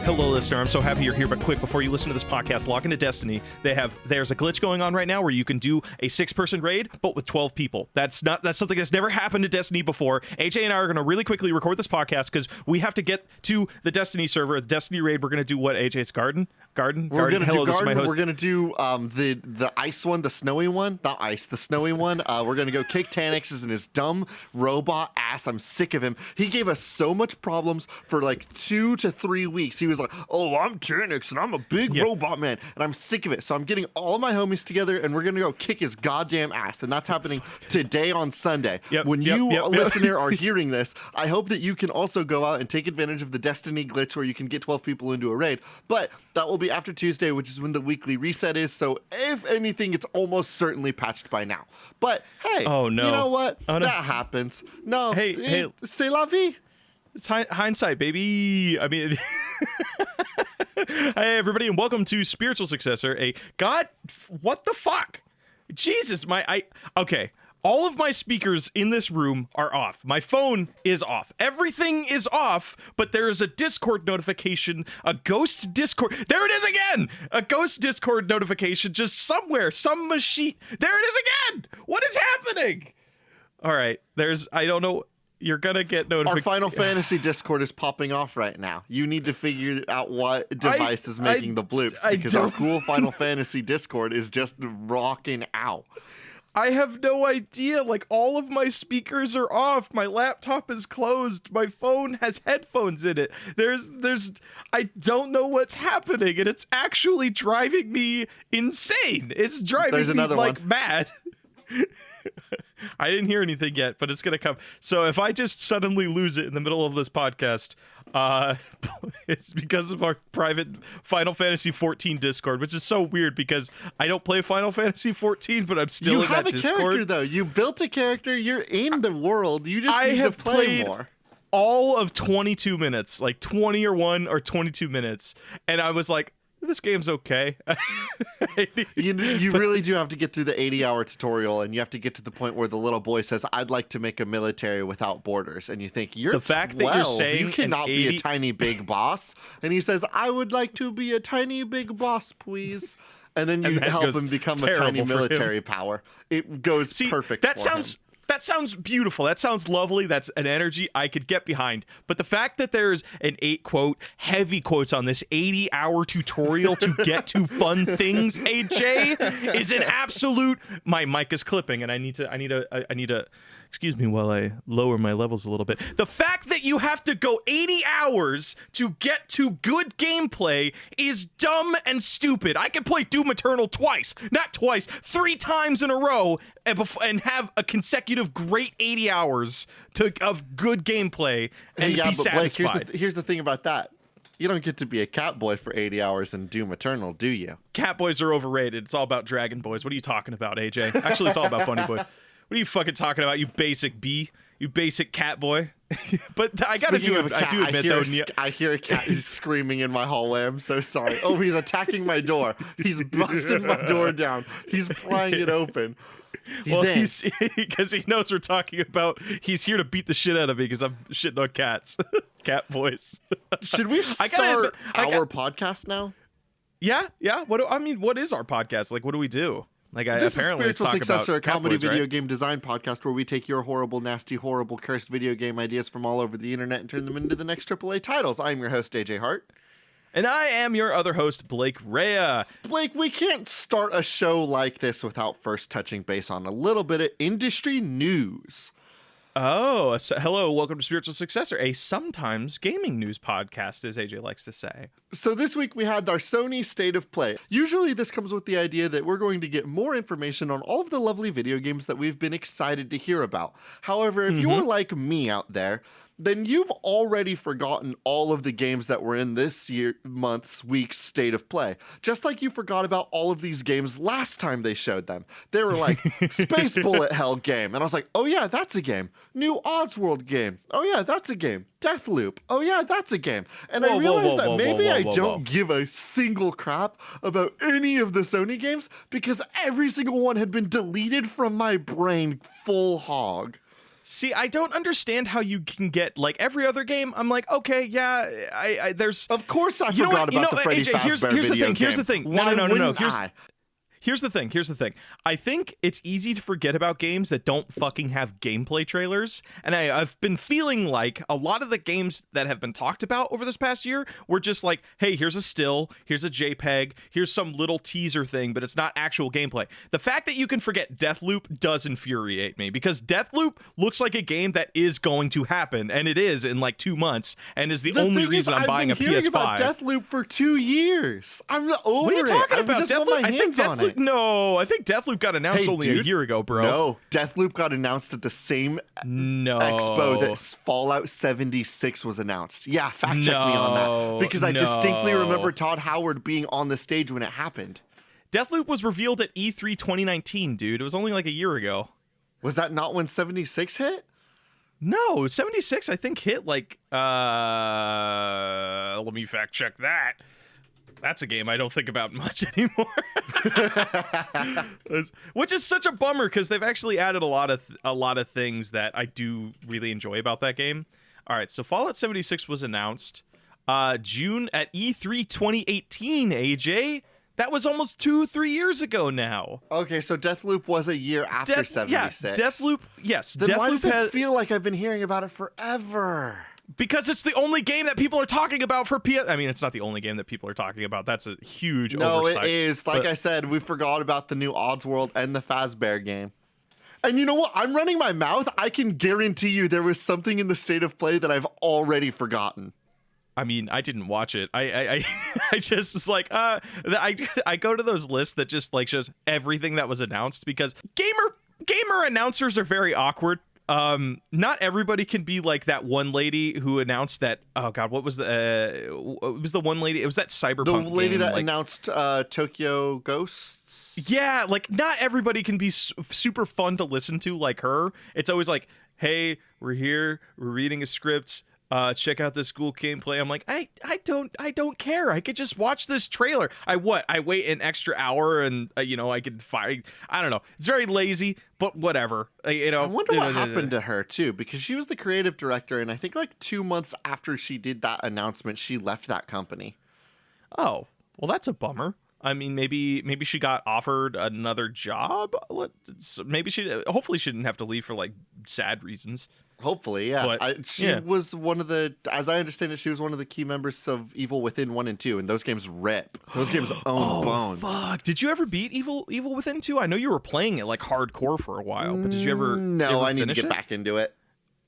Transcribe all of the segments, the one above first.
Hello, listener. I'm so happy you're here, but quick, before you listen to this podcast, log into Destiny. There's a glitch going on right now where you can do a 6-person raid, but with 12 people. That's something that's never happened to Destiny before. AJ and I are going to really quickly record this podcast because we have to get to the Destiny server. The Destiny raid, we're going to do what, AJ? It's Garden? Garden? We're going to do Garden. We're going to do the ice one, the snowy one. Not ice, the snowy one. We're going to go kick Tanix's and his dumb robot ass. I'm sick of him. He gave us so much problems for like 2 to 3 weeks. He was like, oh, I'm Tanix and I'm a big robot man. And I'm sick of it. So I'm getting all my homies together and we're going to go kick his goddamn ass. And that's happening today on Sunday. When you, listener, are hearing this, I hope that you can also go out and take advantage of the Destiny glitch where you can get 12 people into a raid. But that will be after Tuesday, which is when the weekly reset is. So if anything, it's almost certainly patched by now. But hey, you know what? That happens. No, hey, c'est la vie. It's hindsight, baby. I mean, hey, everybody, and welcome to Spiritual Successor. What the fuck? Jesus, okay. All of my speakers in this room are off. My phone is off. Everything is off, but there is a Discord notification, a ghost Discord. There it is again! A ghost Discord notification just somewhere, some machine. There it is again! What is happening? All right, I don't know. You're gonna get notifications. Our Final Fantasy Discord is popping off right now. You need to figure out what device is making the bloops, because our cool Final Fantasy Discord is just rocking out. I have no idea. Like, all of my speakers are off. My laptop is closed. My phone has headphones in it. I don't know what's happening, and it's actually driving me insane. It's driving me like mad. I didn't hear anything yet, but it's going to come. So if I just suddenly lose it in the middle of this podcast, it's because of our private Final Fantasy 14 Discord, which is so weird because I don't play Final Fantasy 14, but I'm still in that Discord. You have a character, though. You built a character. You're in the world. You just need to play more. All of 22 minutes, like 21 or 22 minutes, and I was like, this game's okay. You really do have to get through the 80-hour tutorial, and you have to get to the point where the little boy says, I'd like to make a military without borders. And you think, you're 12, that you're saying you cannot be a tiny big boss. And he says, I would like to be a tiny big boss, please. And then you help him become a tiny military power. It goes perfect for him. That sounds beautiful. That sounds lovely. That's an energy I could get behind. But the fact that there's an 8-quote, heavy quotes on this 80-hour tutorial to get to fun things, AJ, is an absolute. My mic is clipping, and I need to. Excuse me while I lower my levels a little bit. The fact that you have to go 80 hours to get to good gameplay is dumb and stupid. I can play Doom Eternal twice, 3 times in a row, and have a consecutive great 80 hours of good gameplay and be satisfied. Blake, here's the thing about that. You don't get to be a cat boy for 80 hours in Doom Eternal, do you? Cat boys are overrated. It's all about dragon boys. What are you talking about, AJ? Actually, it's all about bunny boys. What are you fucking talking about, you basic bee? You basic cat boy? But I gotta do it. I do admit, I hear a cat screaming in my hallway. I'm so sorry. Oh, he's attacking my door. He's busting my door down. He's prying it open. He's because he knows we're talking about. He's here to beat the shit out of me because I'm shitting on cats. Cat boys. Should we start our podcast now? Yeah. What is our podcast? Like, what do we do? This is Spiritual Successor, a comedy video game design podcast where we take your horrible, nasty, horrible, cursed video game ideas from all over the internet and turn them into the next AAA titles. I'm your host, AJ Hart. And I am your other host, Blake Rea. Blake, we can't start a show like this without first touching base on a little bit of industry news. Oh, hello. Welcome to Spiritual Successor, a sometimes gaming news podcast, as AJ likes to say. So this week we had our Sony State of Play. Usually this comes with the idea that we're going to get more information on all of the lovely video games that we've been excited to hear about. However, if you're like me out there, then you've already forgotten all of the games that were in this week's State of Play. Just like you forgot about all of these games last time they showed them. They were like, Space Bullet Hell game. And I was like, oh yeah, that's a game. New Oddsworld game. Oh yeah, that's a game. Deathloop. Oh yeah, that's a game. And I realized that maybe I don't give a single crap about any of the Sony games because every single one had been deleted from my brain full hog. See, I don't understand how you can get like every other game. I'm like, okay, yeah, I there's. Of course, I forgot about the Freddy AJ, Fazbear here's video the thing. game. Here's the thing. Why No. wouldn't I? Here's the thing. I think it's easy to forget about games that don't fucking have gameplay trailers. And I've been feeling like a lot of the games that have been talked about over this past year were just like, hey, here's a still, here's a JPEG, here's some little teaser thing, but it's not actual gameplay. The fact that you can forget Deathloop does infuriate me, because Deathloop looks like a game that is going to happen, and it is in like 2 months, and is the only reason I'm buying a PS5. I've been hearing about Deathloop for 2 years. I'm over What are you talking it. about? I just want my hands on it. No, I think Deathloop got announced only a year ago, bro. No, Deathloop got announced at the same expo that Fallout 76 was announced. Yeah, fact check me on that, because I distinctly remember Todd Howard being on the stage when it happened. Deathloop was revealed at E3 2019, dude. It was only like a year ago. Was that not when 76 hit? No, 76 I think hit like let me fact check that. That's a game I don't think about much anymore. Which is such a bummer, because they've actually added a lot of things that I do really enjoy about that game. All right, so Fallout 76 was announced June at E3 2018, AJ. That was almost 2-3 years ago now. Okay, so Deathloop was a year after 76. Yeah, Deathloop, yes. Then Deathloop why does it feel like I've been hearing about it forever? Because it's the only game that people are talking about for PS. I mean, it's not the only game that people are talking about. That's a huge oversight. No, it is. Like I said, we forgot about the new Oddsworld and the Fazbear game. And you know what? I'm running my mouth. I can guarantee you there was something in the state of play that I've already forgotten. I mean, I didn't watch it. I just was like, I go to those lists that just like shows everything that was announced, because gamer announcers are very awkward. Not everybody can be like that one lady who announced that. Oh God, what was it was the one lady? It was that Cyberpunk. The lady game, that like, announced Tokyo Ghosts. Yeah, like not everybody can be super fun to listen to like her. It's always like, hey, we're here, we're reading a script. Check out this cool gameplay. I'm like, I don't care. I could just watch this trailer. I wait an extra hour and I could find. I don't know. It's very lazy, but whatever. I wonder what happened to her too, because she was the creative director, and I think like 2 months after she did that announcement, she left that company. Oh, well, that's a bummer. I mean, maybe she got offered another job. Hopefully she didn't have to leave for like sad reasons. Hopefully, yeah. But, she was one of the, as I understand it, she was one of the key members of Evil Within 1 and 2, and those games rip. Those games own bones. Fuck. Did you ever beat Evil Within 2? I know you were playing it like hardcore for a while, but did you ever? No, I need to get back into it.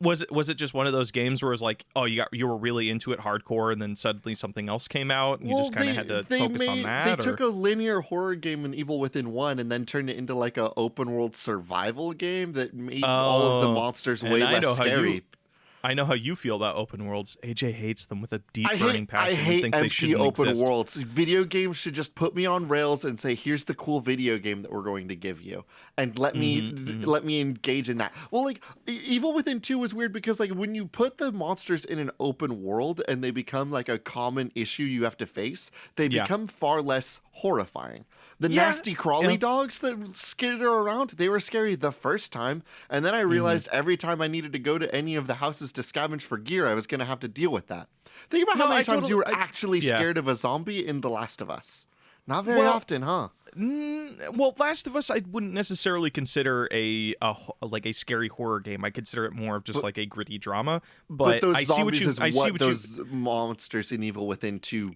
Was it just one of those games where it was like, oh, you were really into it hardcore, and then suddenly something else came out, and you just kind of had to focus on that? They took a linear horror game in Evil Within 1 and then turned it into like a open world survival game that made all of the monsters way less scary. I know how you feel about open worlds. AJ hates them with a deep burning passion. I hate thinks empty open worlds. Video games should just put me on rails and say, here's the cool video game that we're going to give you, and let me engage in that. Well, like Evil Within 2 was weird because like when you put the monsters in an open world and they become like a common issue you have to face, they become far less horrifying. The nasty crawly dogs that skitter around, they were scary the first time. And then I realized every time I needed to go to any of the houses to scavenge for gear, I was going to have to deal with that. Think about how many times you were actually scared of a zombie in The Last of Us. Not very often, huh? Well, Last of Us, I wouldn't necessarily consider a scary horror game. I consider it more of just like a gritty drama. But those I zombies see what you, those monsters in Evil Within 2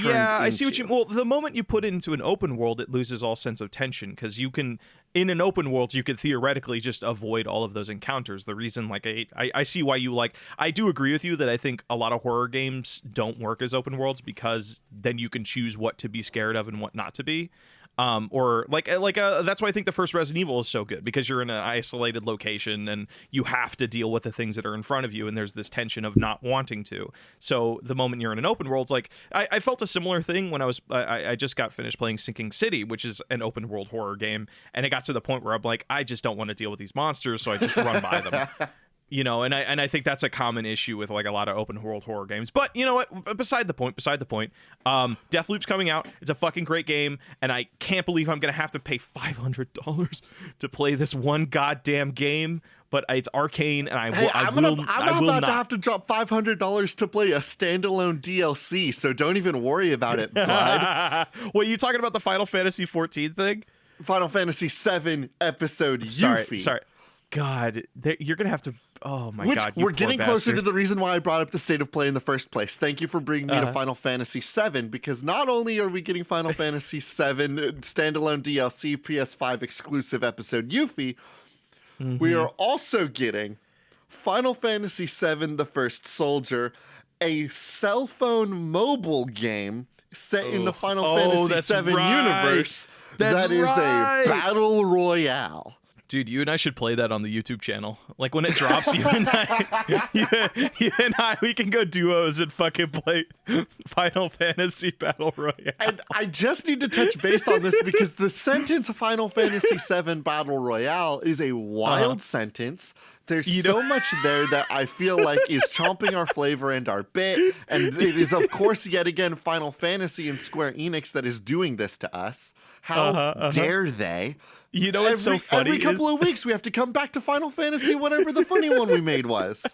I see what you. Well, the moment you put it into an open world, it loses all sense of tension, because you can, in an open world, you could theoretically just avoid all of those encounters. The reason, like, I see why you like. I do agree with you that I think a lot of horror games don't work as open worlds, because then you can choose what to be scared of and what not to be. Or that's why I think the first Resident Evil is so good, because you're in an isolated location and you have to deal with the things that are in front of you, and there's this tension of not wanting to. So the moment you're in an open world, it's like I felt a similar thing when I just got finished playing Sinking City, which is an open world horror game, and it got to the point where I'm like, I just don't want to deal with these monsters, so I just run by them. And I think that's a common issue with like a lot of open world horror games. But you know what? Beside the point. Deathloop's coming out. It's a fucking great game, and I can't believe I'm gonna have to pay $500 to play this one goddamn game. But it's Arcane, and I'm about to have to drop $500 to play a standalone DLC. So don't even worry about it, bud. What, are you talking about the Final Fantasy 14 thing? Final Fantasy 7 episode Yuffie. Sorry. God, you're gonna have to. Oh my God! We're getting closer bastard. to the reason why I brought up the state of play in the first place. Thank you for bringing me to Final Fantasy VII, because not only are we getting Final Fantasy VII standalone DLC PS5 exclusive episode Yuffie, we are also getting Final Fantasy VII: The First Soldier, a cell phone mobile game set in the Final Fantasy VII universe. That is a battle royale. Dude, you and I should play that on the YouTube channel. Like when it drops, you and I, we can go duos and fucking play Final Fantasy Battle Royale. And I just need to touch base on this because the sentence Final Fantasy VII Battle Royale is a wild sentence. There's so much there that I feel like is chomping our flavor and our bit. And it is, of course, yet again, Final Fantasy and Square Enix that is doing this to us. How dare they? You know what's so funny? Every couple of weeks, we have to come back to Final Fantasy, whatever the funny one we made was.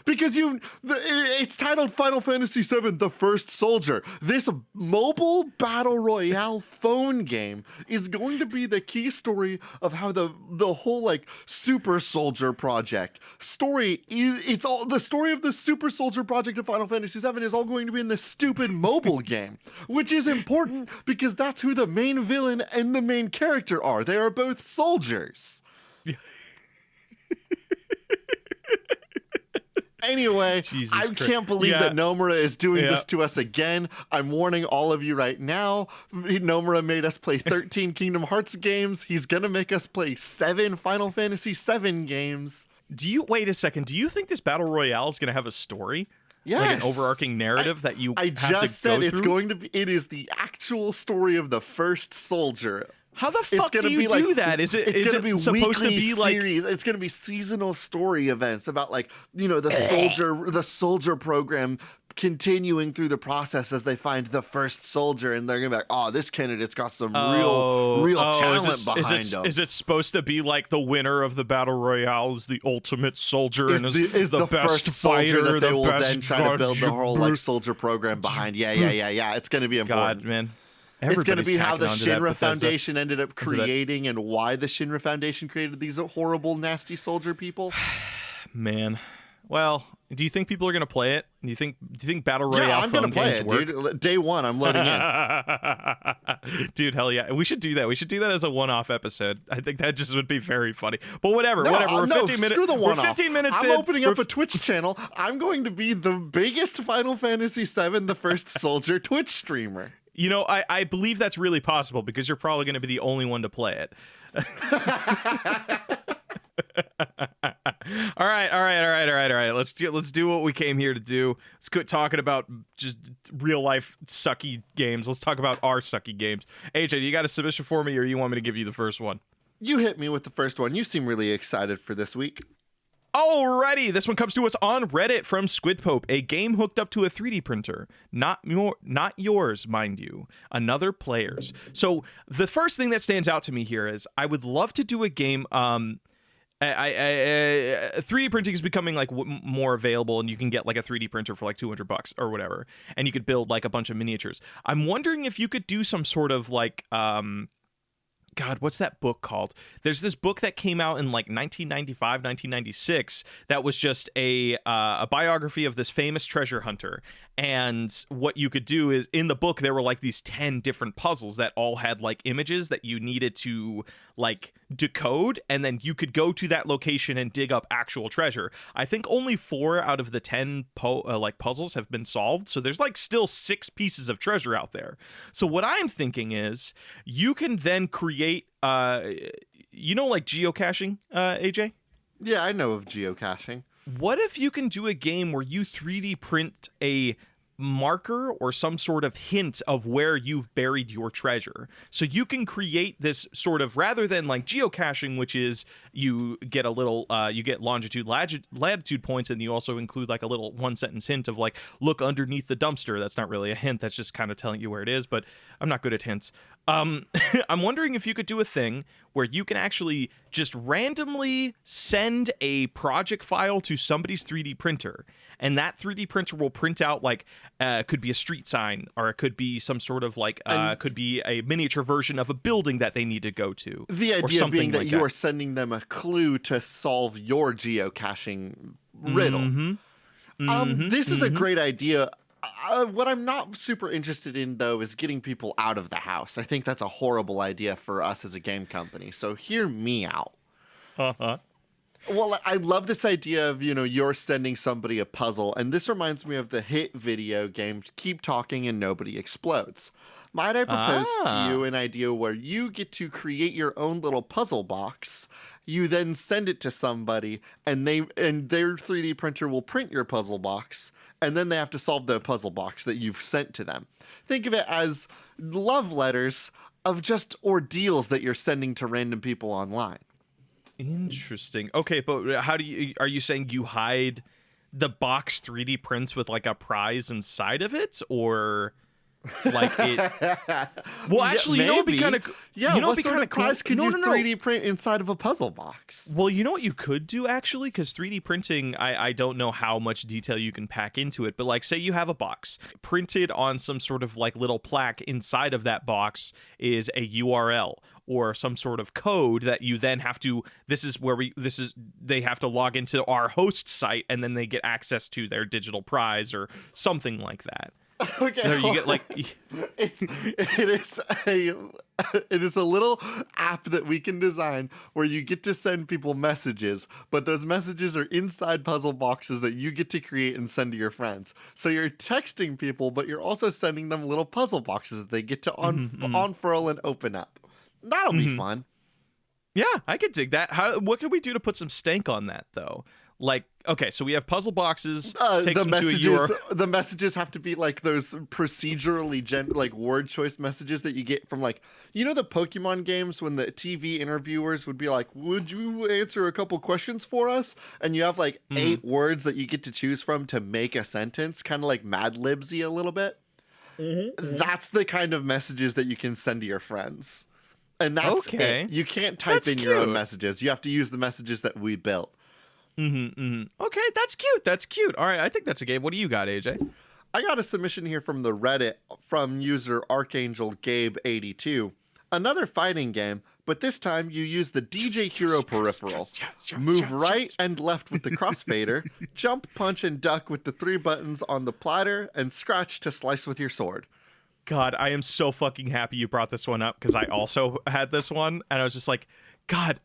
Because it's titled Final Fantasy VII: The First Soldier. This mobile battle royale phone game is going to be the key story of how the whole like Super Soldier project story it's all the story of the Super Soldier project of Final Fantasy VII is all going to be in this stupid mobile game, which is important because that's who the main villain and the main character are. They are both soldiers. Anyway, I can't believe that Nomura is doing this to us again. I'm warning all of you right now. Nomura made us play 13 Kingdom Hearts games. He's going to make us play 7 Final Fantasy VII games. Wait a second. Do you think this Battle Royale is going to have a story? Yes. Like an overarching narrative that you have to go through? I just said it's going to be. It is the actual story of the first soldier. How the fuck do you do that? Is it supposed to be like series? It's going to be seasonal story events about like, the soldier program continuing through the process as they find the first soldier, and they're going to be like, oh, this candidate's got some real talent behind him. Is it supposed to be like the winner of the battle royale is the ultimate soldier is the best first soldier fighter, that they will then try to build the whole like soldier program behind? Yeah. It's going to be important. God, man. It's going to be how the Shinra Foundation ended up creating and why the Shinra Foundation created these horrible, nasty soldier people. Man. Well, do you think people are going to play it? Do you think Battle Royale phone games work? Dude. Day one, I'm loading in. Dude, hell yeah. We should do that. We should do that as a one-off episode. I think that just would be very funny. But whatever. We're 15 minutes. Screw the one-off. We're 15 minutes I'm opening up a Twitch channel. I'm going to be the biggest Final Fantasy VII: The First Soldier Twitch streamer. I believe that's really possible because you're probably going to be the only one to play it. All right. Let's do what we came here to do. Let's quit talking about just real life sucky games. Let's talk about our sucky games. AJ, you got a submission for me, or you want me to give you the first one? You hit me with the first one. You seem really excited for this week. Alrighty, this one comes to us on Reddit from Squid Pope. A game hooked up to a 3D printer. Not yours, mind you. Another player's. So the first thing that stands out to me here is I would love to do a game. 3D printing is becoming like more available, and you can get like a 3D printer for like $200 or whatever, and you could build like a bunch of miniatures. I'm wondering if you could do some sort of like God, what's that book called? There's this book that came out in like 1995, 1996 that was just a biography of this famous treasure hunter. And what you could do is in the book, there were like these 10 different puzzles that all had like images that you needed to like decode. And then you could go to that location and dig up actual treasure. I think only 4 out of the 10 puzzles have been solved. So there's like still 6 pieces of treasure out there. So what I'm thinking is you can then create, like geocaching, AJ? Yeah, I know of geocaching. What if you can do a game where you 3D print a marker or some sort of hint of where you've buried your treasure. So you can create this sort of, rather than like geocaching, which is you get a little you get longitude, latitude points, and you also include like a little one sentence hint of like, look underneath the dumpster. That's not really a hint, that's just kind of telling you where it is, but I'm not good at hints. I'm wondering if you could do a thing where you can actually just randomly send a project file to somebody's 3D printer, and that 3D printer will print out like could be a street sign, or it could be some sort of like could be a miniature version of a building that they need to go to. The idea being that you are sending them a clue to solve your geocaching riddle. This is a great idea. What I'm not super interested in, though, is getting people out of the house. I think that's a horrible idea for us as a game company. So hear me out. Well, I love this idea of, you're sending somebody a puzzle. And this reminds me of the hit video game, Keep Talking and Nobody Explodes. Might I propose to you an idea where you get to create your own little puzzle box? You then send it to somebody, and their 3D printer will print your puzzle box, and then they have to solve the puzzle box that you've sent to them. Think of it as love letters of just ordeals that you're sending to random people online. Interesting. Okay, but are you saying you hide the box 3D prints with like a prize inside of it, or like it? Well, actually, maybe. You know what'd be kind of what sort of prize could you 3D print inside of a puzzle box? Well, you know what you could do, actually, because 3D printing, I don't know how much detail you can pack into it, but like, say you have a box printed on some sort of like little plaque. Inside of that box is a URL or some sort of code that you then have to, they have to log into our host site, and then they get access to their digital prize or something like that. Okay, you get like it is a little app that we can design where you get to send people messages, but those messages are inside puzzle boxes that you get to create and send to your friends. So you're texting people, but you're also sending them little puzzle boxes that they get to unfurl and open up. That'll be fun. Yeah, I could dig that. What can we do to put some stank on that, though? Like, okay, so we have puzzle boxes. The messages have to be like those procedurally like word choice messages that you get from like, the Pokemon games when the TV interviewers would be like, would you answer a couple questions for us? And you have like 8 words that you get to choose from to make a sentence, kind of like Mad Libsy a little bit. That's the kind of messages that you can send to your friends. And that's it. You can't type in your own messages. You have to use the messages that we built. Okay, that's cute. All right, I think that's a game. What do you got, AJ? I got a submission here from the Reddit from user Archangel Gabe 82. Another fighting game, but this time you use the DJ Hero peripheral. Move right and left with the crossfader, jump, punch, and duck with the 3 buttons on the platter, and scratch to slice with your sword. God, I am so fucking happy you brought this one up, because I also had this one, and I was just like, God,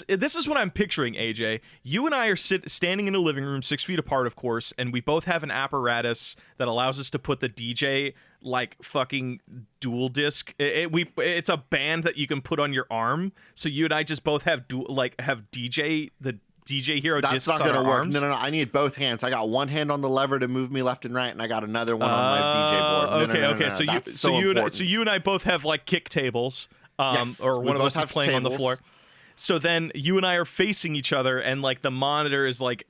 this is what I'm picturing, AJ. You and I are standing in a living room 6 feet apart, of course, and we both have an apparatus that allows us to put the DJ like fucking dual disc. It's a band that you can put on your arm. So you and I just both have DJ Hero discs on our arms. That's not gonna work. No. I need both hands. I got one hand on the lever to move me left and right, and I got another one on my DJ board. Okay. So you and I both have like kick tables. Yes, or one of us is playing tables on the floor. So then you and I are facing each other, and like the monitor is like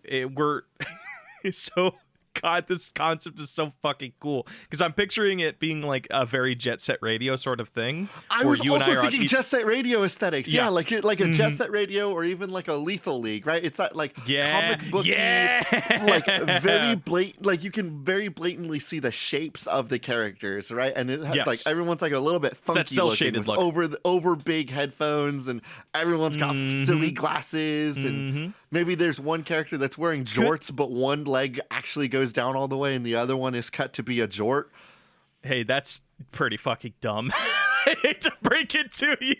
so. God, this concept is so fucking cool, because I'm picturing it being like a very Jet Set Radio sort of thing. I was also thinking Jet Set Radio aesthetics. Yeah, like a Jet Set Radio, or even like a Lethal League, right? It's that like comic booky, like very blatant. Like you can very blatantly see the shapes of the characters, right? And it has, like everyone's like a little bit funky looking with over big headphones, and everyone's got silly glasses, and maybe there's one character that's wearing jorts, but one leg actually goes down all the way and the other one is cut to be a jort. Hey, that's pretty fucking dumb. I hate to break it to you.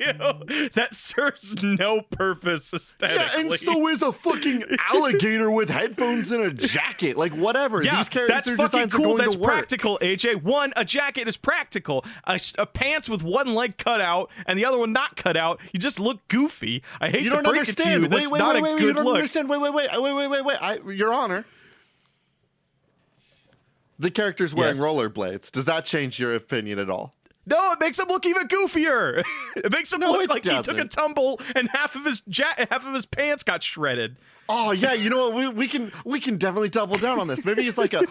That serves no purpose aesthetically. Yeah, and so is a fucking alligator with headphones and a jacket. Like, whatever. Yeah, these character that's fucking designs cool. are going That's to work. practical, AJ. One, a jacket is practical. A pants with one leg cut out and the other one not cut out, you just look goofy. I hate to break it to you. That's not a good look. You don't understand. Wait. Your Honor. The character's wearing Yes. rollerblades. Does that change your opinion at all? No, it makes him look even goofier. It makes him look it like he took a doesn't. tumble and half of his pants got shredded. Oh yeah, you know what? We can definitely double down on this. Maybe he's like a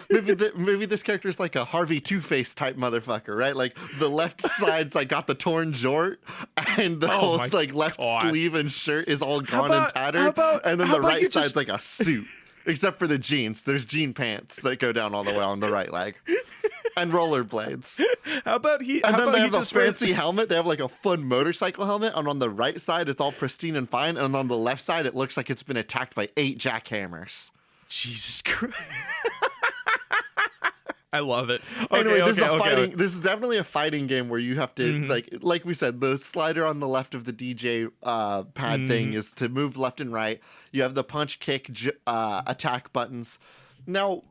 maybe this character's like a Harvey Two-Face type motherfucker, right? Like the left side's like got the torn jort, and the whole my like left God. sleeve and shirt is all gone about- and tattered, how about- and then how the about right you side's just- like a suit, except for the jeans. There's jean pants that go down all the way on the right leg, and rollerblades. How about he? And how then about they he have a just wears- fancy helmet. They have like a fun motorcycle helmet. And on the right side, it's all pristine and fine. And on the left side, it looks like it's been attacked by 8 jackhammers. Jesus Christ. I love it. Okay, Anyway, this is a okay, fighting. okay. This is definitely a fighting game where you have to like we said, the slider on the left of the DJ pad thing is to move left and right. You have the punch, kick, attack buttons. Now,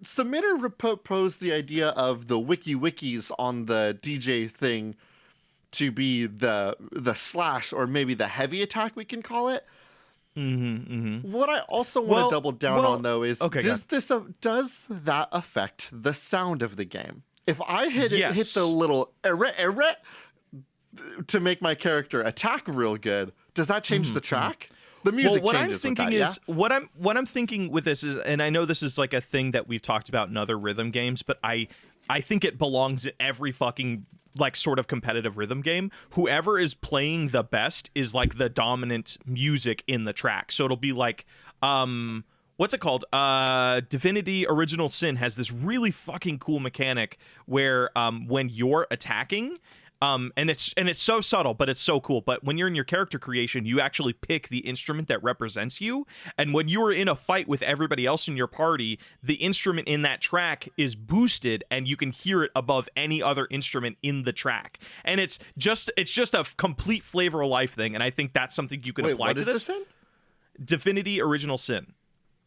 Submitter proposed the idea of the wikis on the DJ thing to be the slash, or maybe the heavy attack, we can call it. What I also want Well- to double down well, on though is okay, go does that affect the sound of the game? If I hit Yes. the little to make my character attack real good, does that change the track? The music Well, what I'm changes thinking with that, is what I'm thinking with this is, and I know this is like a thing that we've talked about in other rhythm games, but I think it belongs in every fucking like sort of competitive rhythm game. Whoever is playing the best is like the dominant music in the track. So it'll be like what's it called? Divinity Original Sin has this really fucking cool mechanic where when you're attacking, and it's so subtle, but it's so cool. But when you're in your character creation, you actually pick the instrument that represents you. And when you are in a fight with everybody else in your party, the instrument in that track is boosted, and you can hear it above any other instrument in the track. And it's just a complete flavor of life thing. And I think that's something you can Wait, apply what to is this. this in? Divinity Original Sin.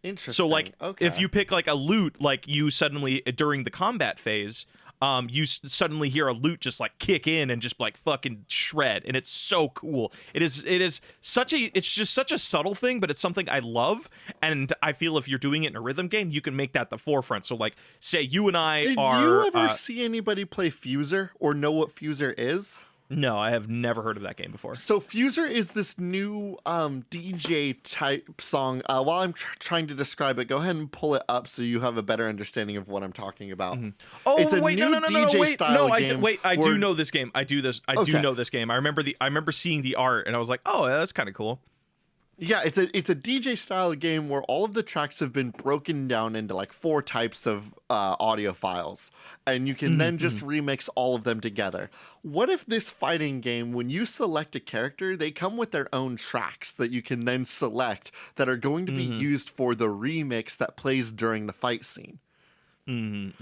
Interesting. So like okay. if you pick like a lute, like you suddenly during the combat phase, you suddenly hear a lute just like kick in and just like fucking shred, and it's so cool. It's just such a subtle thing, but it's something I love, and I feel if you're doing it in a rhythm game, you can make that the forefront. So like, say you and I Did are. you ever see anybody play Fuser or know what Fuser is? No, I have never heard of that game before. So Fuser is this new DJ type song. While I'm trying to describe it, go ahead and pull it up so you have a better understanding of what I'm talking about. Oh, It's a wait, new no, DJ wait, style no, game I do where- know this game. I do Okay. know this game. I remember seeing the art, and I was like, oh, that's kind of cool. Yeah, it's a DJ style game where all of the tracks have been broken down into like 4 types of audio files, and you can then just remix all of them together. What if this fighting game, when you select a character, they come with their own tracks that you can then select that are going to be used for the remix that plays during the fight scene?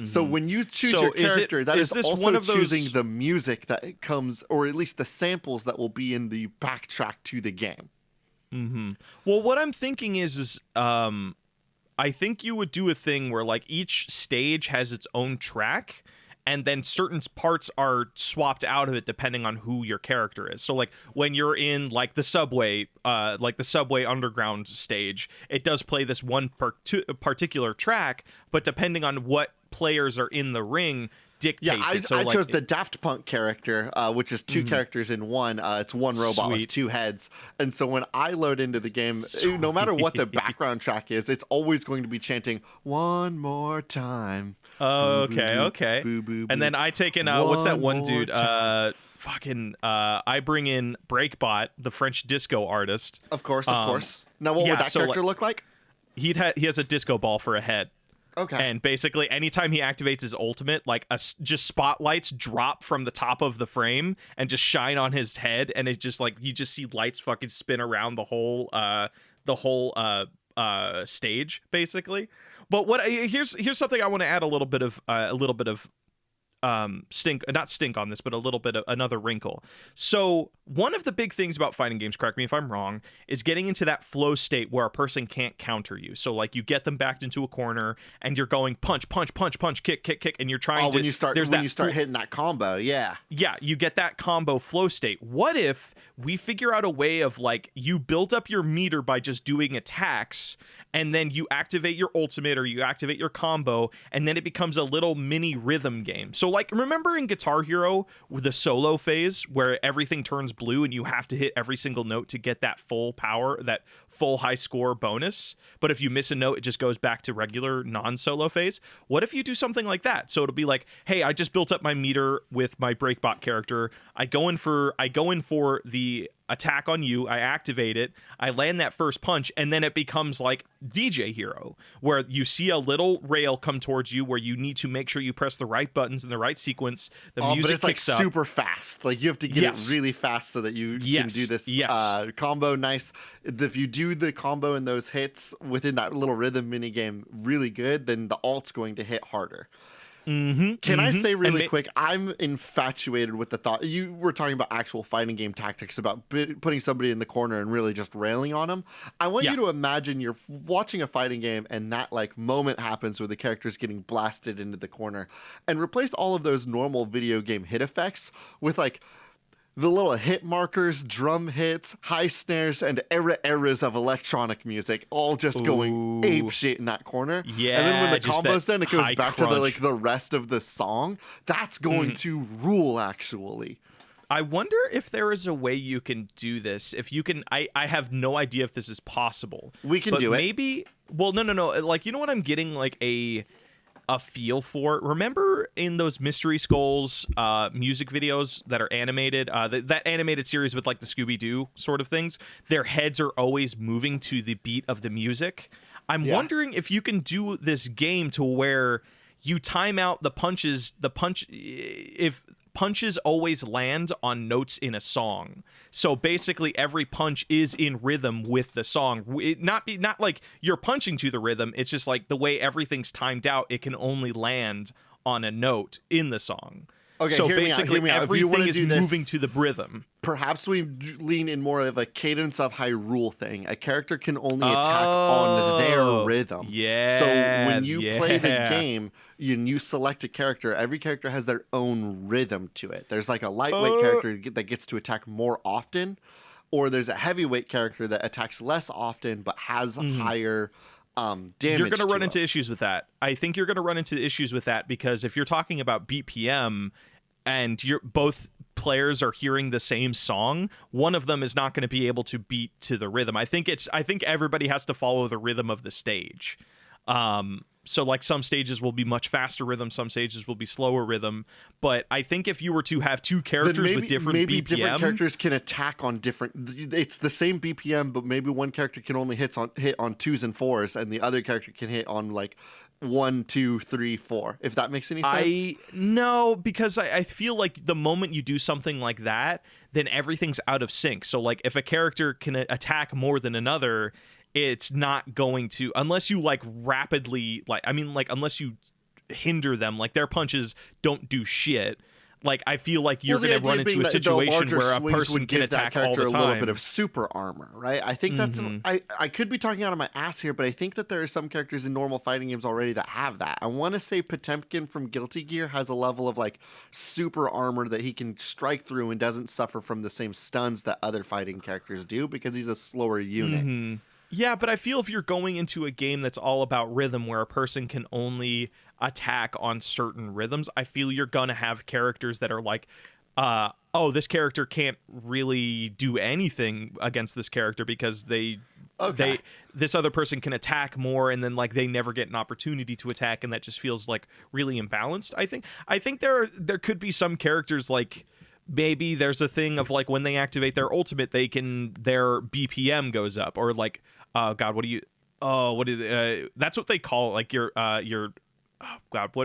So when you choose So your is it- character, that is is this also one of those- choosing the music that it comes, or at least the samples that will be in the backtrack to the game. Well, what I'm thinking is I think you would do a thing where like each stage has its own track, and then certain parts are swapped out of it depending on who your character is. So like when you're in like the subway underground stage, it does play this one particular track, but depending on what players are in the ring dictates Yeah, it. So I like, chose the Daft Punk character, which is 2 characters in one. It's one robot with Sweet. 2 heads. And so when I load into the game, no matter what the background track is, it's always going to be chanting one more time. Okay. Boo, boo, And boo. then I take in what's that one more dude? time. I bring in Breakbot, the French disco artist. Of course. Now, what yeah, would that so, character look like? He has a disco ball for a head. Okay. And basically, anytime he activates his ultimate, like just spotlights drop from the top of the frame and just shine on his head, and it's just like you just see lights fucking spin around the whole stage, basically. But here's something I want to add a little bit of not stink on this, but a little bit of another wrinkle. So one of the big things about fighting games, correct me if I'm wrong, is getting into that flow state where a person can't counter you. So like you get them backed into a corner and you're going punch, punch, punch, punch, kick, kick, kick, and you're trying to. When you start hitting that combo, yeah. Yeah, you get that combo flow state. What if we figure out a way of like you built up your meter by just doing attacks, and then you activate your ultimate or you activate your combo, and then it becomes a little mini rhythm game. So like, remember in Guitar Hero with the solo phase where everything turns blue and you have to hit every single note to get that full power, that full high score bonus, but if you miss a note it just goes back to regular non-solo phase? What if you do something like that? So it'll be like, hey, I just built up my meter with my Breakbot character. I go in for the attack on you, I activate it, I land that first punch, and then it becomes like DJ Hero, where you see a little rail come towards you where you need to make sure you press the right buttons in the right sequence. The music but it's like kicks up. super fast. Like you have to get it really fast so that you can do this combo nice. If you do the combo and those hits within that little rhythm mini game really good, then the alt's going to hit harder. Can I say really quick, I'm infatuated with the thought. You were talking about actual fighting game tactics, about putting somebody in the corner and really just railing on them. I want you to imagine you're watching a fighting game and that like moment happens where the character's getting blasted into the corner, and replace all of those normal video game hit effects with like the little hit markers, drum hits, high snares, and eras of electronic music, all just going ape shit in that corner. Yeah, and then when the combo's done, it goes back crunch. to the rest of the song. That's going to rule, actually. I wonder if there is a way you can do this. If you can, I have no idea if this is possible. We can do it. Maybe. Well, no. Like, you know what I'm getting like a feel for? Remember in those Mystery Skulls music videos that are animated, that animated series with like the Scooby-Doo sort of things, their heads are always moving to the beat of the music. I'm wondering if you can do this game to where you time out the punches, if punches always land on notes in a song. So basically every punch is in rhythm with the song. It not like you're punching to the rhythm. It's just like the way everything's timed out, it can only land on a note in the song. Okay, so hear me basically out. everything is do this, moving to the rhythm. Perhaps we lean in more of a Cadence of Hyrule thing. A character can only attack on their rhythm. Yeah. So when you play the game, you select a character, every character has their own rhythm to it. There's like a lightweight character that gets to attack more often, or there's a heavyweight character that attacks less often but has higher damage. You're going to run into it. issues with that. I think you're going to run into issues with that because if you're talking about BPM and both players are hearing the same song, one of them is not going to be able to beat to the rhythm. I think everybody has to follow the rhythm of the stage. So like some stages will be much faster rhythm, some stages will be slower rhythm. But I think if you were to have two characters with different BPM, different characters can attack on different. It's the same BPM, but maybe one character can only hit on 2s and 4s, and the other character can hit on like 1, 2, 3, 4. If that makes any sense. No, because I feel like the moment you do something like that, then everything's out of sync. So like if a character can attack more than another, it's not going to, unless you like rapidly, unless you hinder them, like their punches don't do shit. Like I feel like you're going to run into a situation where a person can attack all the time. A little bit of super armor, right? I think that's I could be talking out of my ass here, but I think that there are some characters in normal fighting games already that have that. I want to say Potemkin from Guilty Gear has a level of like super armor that he can strike through and doesn't suffer from the same stuns that other fighting characters do because he's a slower unit. Yeah, but I feel if you're going into a game that's all about rhythm where a person can only attack on certain rhythms, I feel you're going to have characters that are like, this character can't really do anything against this character because this other person can attack more, and then like they never get an opportunity to attack, and that just feels like really imbalanced. I think there could be some characters like, maybe there's a thing of like when they activate their ultimate, their BPM goes up, or like, that's what they call it, like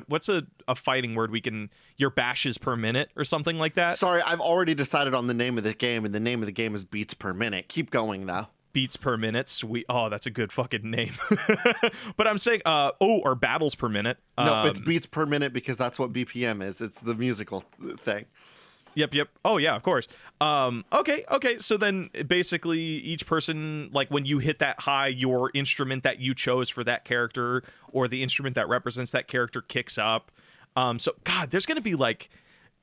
what's a fighting word your bashes per minute or something like that. Sorry, I've already decided on the name of the game, and the name of the game is beats per minute. Keep going though. Beats per minute, sweet. Oh, that's a good fucking name. But I'm saying or battles per minute. No, it's beats per minute because that's what BPM is. It's the musical thing. Yep. Oh yeah, of course. Okay. So then basically each person, like when you hit that high, your instrument that you chose for that character or the instrument that represents that character kicks up. So God, there's gonna be like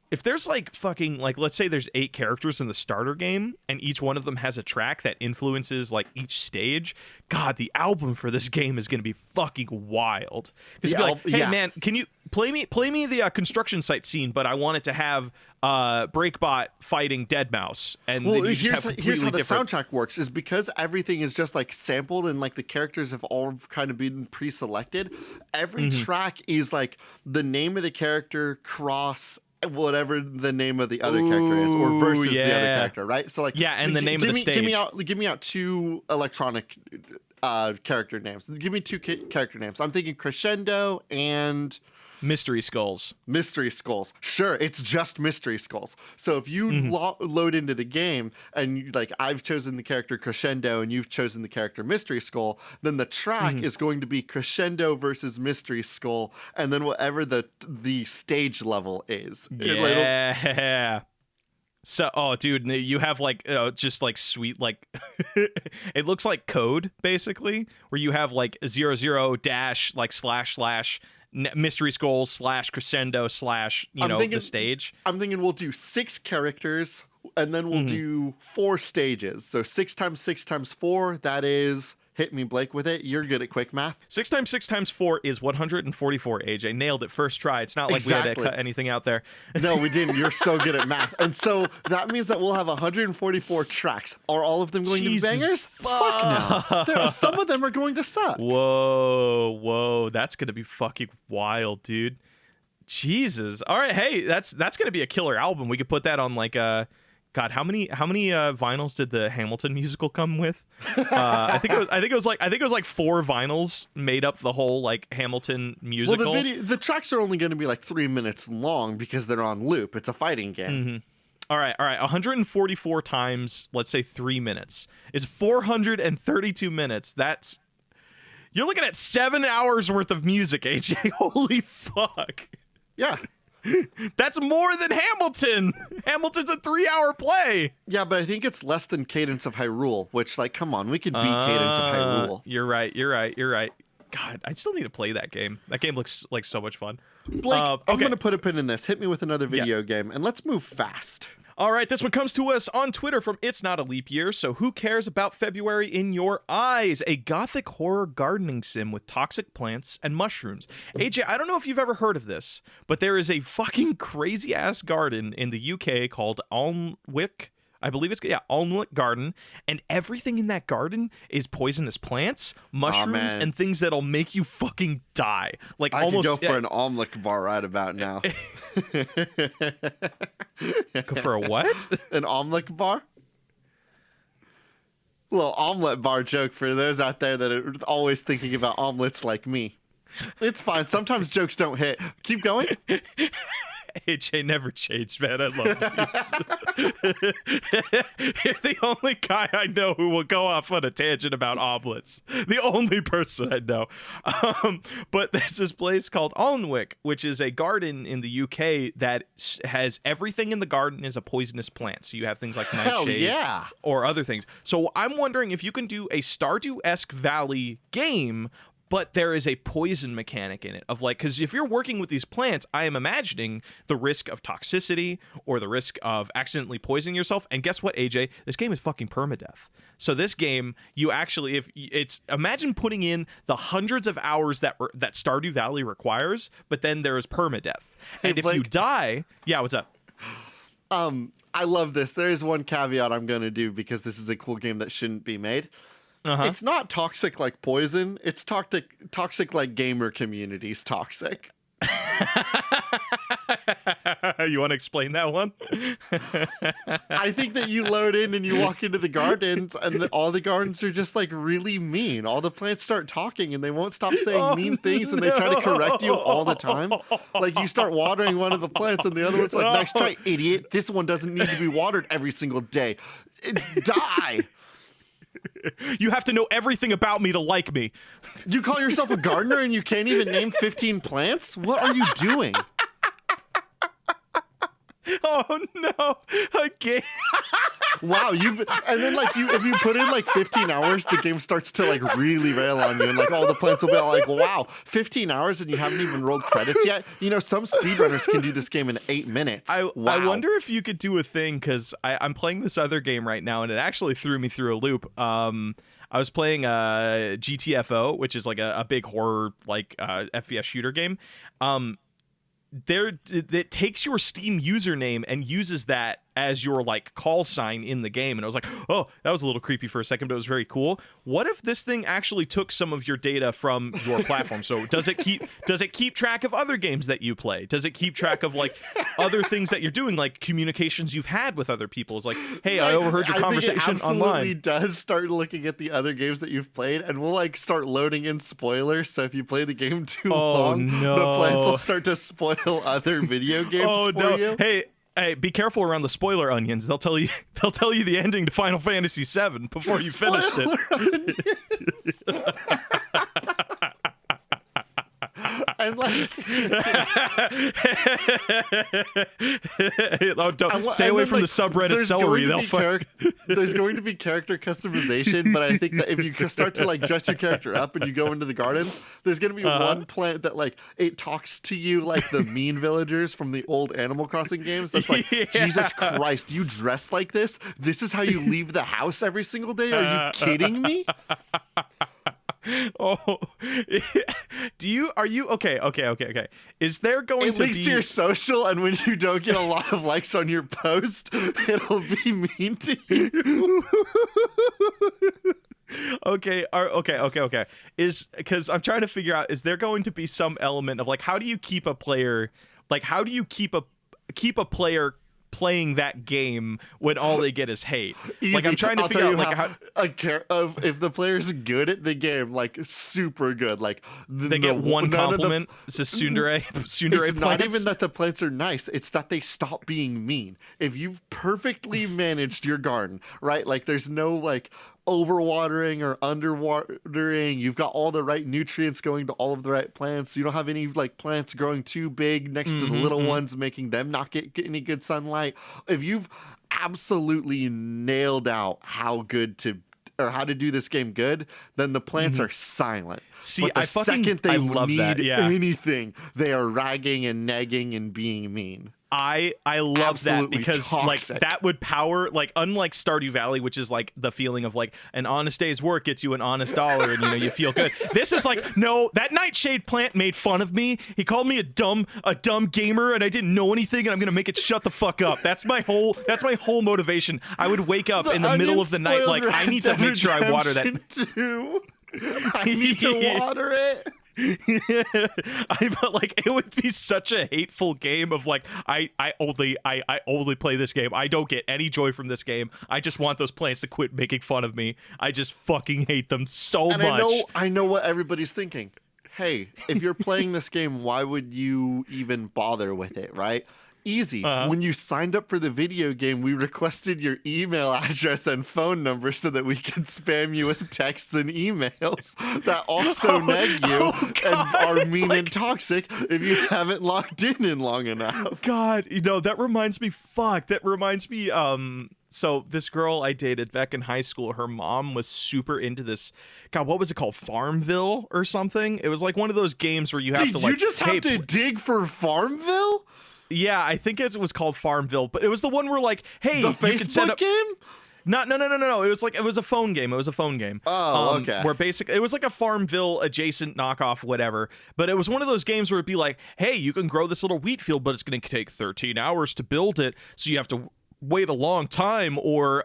if there's like fucking like let's say there's 8 characters in the starter game and each one of them has a track that influences like each stage, god, the album for this game is going to be fucking wild. Cuz be like, "Hey man, can you play me the construction site scene, but I want it to have Breakbot fighting Deadmau5." And well, then here's how the soundtrack works is because everything is just like sampled and like the characters have all kind of been pre-selected. Every track is like the name of the character cross whatever the name of the other character is, or versus the other character, right? So like, and the name of the stage. Give me out 2 electronic character names. Give me 2 character names. I'm thinking Crescendo and Mystery Skulls. Mystery Skulls. Sure, it's just Mystery Skulls. So if you load into the game and like I've chosen the character Crescendo and you've chosen the character Mystery Skull, then the track is going to be Crescendo versus Mystery Skull, and then whatever the stage level is. Yeah. So, oh, dude, you have like just like sweet like it looks like code basically, where you have like 00 dash like / Mystery Skulls / Crescendo / the stage. I'm thinking we'll do 6 characters and then we'll do 4 stages. So 6 times 6 times 4, that is, hit me, Blake, with it. You're good at quick math. 6 times 6 times 4 is 144, AJ. Nailed it first try. It's not like we had to cut anything out there. No, we didn't. You're so good at math. And so that means that we'll have 144 tracks. Are all of them going to be bangers? Fuck no. Some of them are going to suck. Whoa. That's going to be fucking wild, dude. Jesus. All right, hey, that's going to be a killer album. We could put that on like God, how many vinyls did the Hamilton musical come with? I think it was like 4 vinyls made up the whole like Hamilton musical. Well, the tracks are only going to be like 3 minutes long because they're on loop. It's a fighting game. All right. 144 times, let's say 3 minutes is 432 minutes. You're looking at 7 hours worth of music, AJ. Holy fuck. Yeah. That's more than Hamilton. Hamilton's a 3-hour play. Yeah, but I think it's less than Cadence of Hyrule, which, like, come on, we could beat Cadence of Hyrule. You're right. God, I still need to play that game. That game looks like so much fun. Blake, I'm going to put a pin in this. Hit me with another video game, and let's move fast. All right, this one comes to us on Twitter from It's Not a Leap Year, so who cares about February in your eyes? A gothic horror gardening sim with toxic plants and mushrooms. AJ, I don't know if you've ever heard of this, but there is a fucking crazy-ass garden in the UK called Alnwick. I believe it's, Alnwick Garden, and everything in that garden is poisonous plants, mushrooms, and things that'll make you fucking die. Like I could go for an omelet bar right about now. Go for a what? An omelet bar? A little omelet bar joke for those out there that are always thinking about omelets like me. It's fine. Sometimes jokes don't hit. Keep going. AJ never changed, man. I love you. You're the only guy I know who will go off on a tangent about omelets. The only person I know. But there's this place called Alnwick, which is a garden in the UK that has everything in the garden is a poisonous plant. So you have things like nightshade or other things. So I'm wondering if you can do a Stardew-esque Valley game, but there is a poison mechanic in it of like, because if you're working with these plants, I am imagining the risk of toxicity or the risk of accidentally poisoning yourself. And guess what, AJ? This game is fucking permadeath. So this game, you actually, imagine putting in the hundreds of hours that Stardew Valley requires, but then there is permadeath. Hey, and if Blake, you die, what's up? I love this. There is one caveat I'm going to do because this is a cool game that shouldn't be made. It's not toxic like poison. It's toxic like gamer communities toxic. You want to explain that one? I think that you load in and you walk into the gardens and all the gardens are just like really mean. All the plants start talking and they won't stop saying mean things and they try to correct you all the time. Like you start watering one of the plants and the other one's like, nice try, idiot. This one doesn't need to be watered every single day. Die. You have to know everything about me to like me. You call yourself a gardener and you can't even name 15 plants? What are you doing? Oh no, a game. wow, and then like if you put in like 15 hours, the game starts to like really rail on you, and like all the plants will be all like, wow, 15 hours and you haven't even rolled credits yet. You know, some speedrunners can do this game in 8 minutes. I Wow. wonder if you could do a thing, because I'm playing this other game right now, and it actually threw me through a loop. I was playing GTFO, which is like a big horror like FPS shooter game. It takes your Steam username and uses that as your like call sign in the game, and I was like, oh, that was a little creepy for a second, but it was very cool. What if this thing actually took some of your data from your platform? So does it keep track of other games that you play? Does it keep track of like other things that you're doing, like communications you've had with other people? It's like, hey, I overheard your conversation online. It absolutely online. does start looking at the other games that you've played, and we'll like start loading in spoilers. So if you play the game too long, no. the plants will start to spoil other video games for you. Hey, be careful around the spoiler onions. They'll tell you the ending to Final Fantasy VII before you finished it. And like, stay away from the subreddit celery. There's going to be character customization, but I think that if you start to like dress your character up and you go into the gardens, there's going to be one plant that like it talks to you like the mean villagers from the old Animal Crossing games. That's like, Jesus Christ, you dress like this? This is how you leave the house every single day? Are you kidding me? Oh, are you okay? Is there going it to links to your social, and when you don't get a lot of likes on your post, it'll be mean to you. Okay. Is because I'm trying to figure out, is there going to be some element of like, how do you keep a player playing that game when all they get is hate? Easy. Like, I'm trying to figure out like how if the player's good at the game, like super good, like they get one compliment. It's a tsundere it's plants. not even that the plants are nice, it's that they stop being mean. If you've perfectly managed your garden, right, like there's no like overwatering or underwatering, you've got all the right nutrients going to all of the right plants, you don't have any like plants growing too big next to the little ones, making them not get any good sunlight. If you've absolutely nailed out how to do this game good, then the plants are silent. See, but the second they need anything, they are ragging and nagging and being mean. I love Absolutely that, because toxic. like that would power, like, unlike Stardew Valley, which is like the feeling of like an honest day's work gets you an honest dollar and you feel good. This is like, no, that nightshade plant made fun of me. He called me a dumb gamer and I didn't know anything and I'm gonna make it shut the fuck up. That's my whole motivation. I would wake up in the middle of the night like, I need to make sure I water that. I need to water it. But like, it would be such a hateful game of like, I only play this game. I don't get any joy from this game. I just want those plants to quit making fun of me. I just fucking hate them so much. I know what everybody's thinking. Hey, if you're playing this game, why would you even bother with it, right? Easy. When you signed up for the video game, we requested your email address and phone number so that we could spam you with texts and emails that also nag you and are mean and toxic if you haven't logged in long enough. God, that reminds me. So this girl I dated back in high school, her mom was super into this. God, what was it called? Farmville or something? It was like one of those games where you have to like. You just have to dig for Farmville? Yeah, I think it was called Farmville, but it was the one where like, hey, the you Facebook can set up game? No. It was a phone game. Oh, okay. Where basically it was like a Farmville adjacent knockoff, whatever. But it was one of those games where it'd be like, hey, you can grow this little wheat field, but it's going to take 13 hours to build it, so you have to wait a long time, or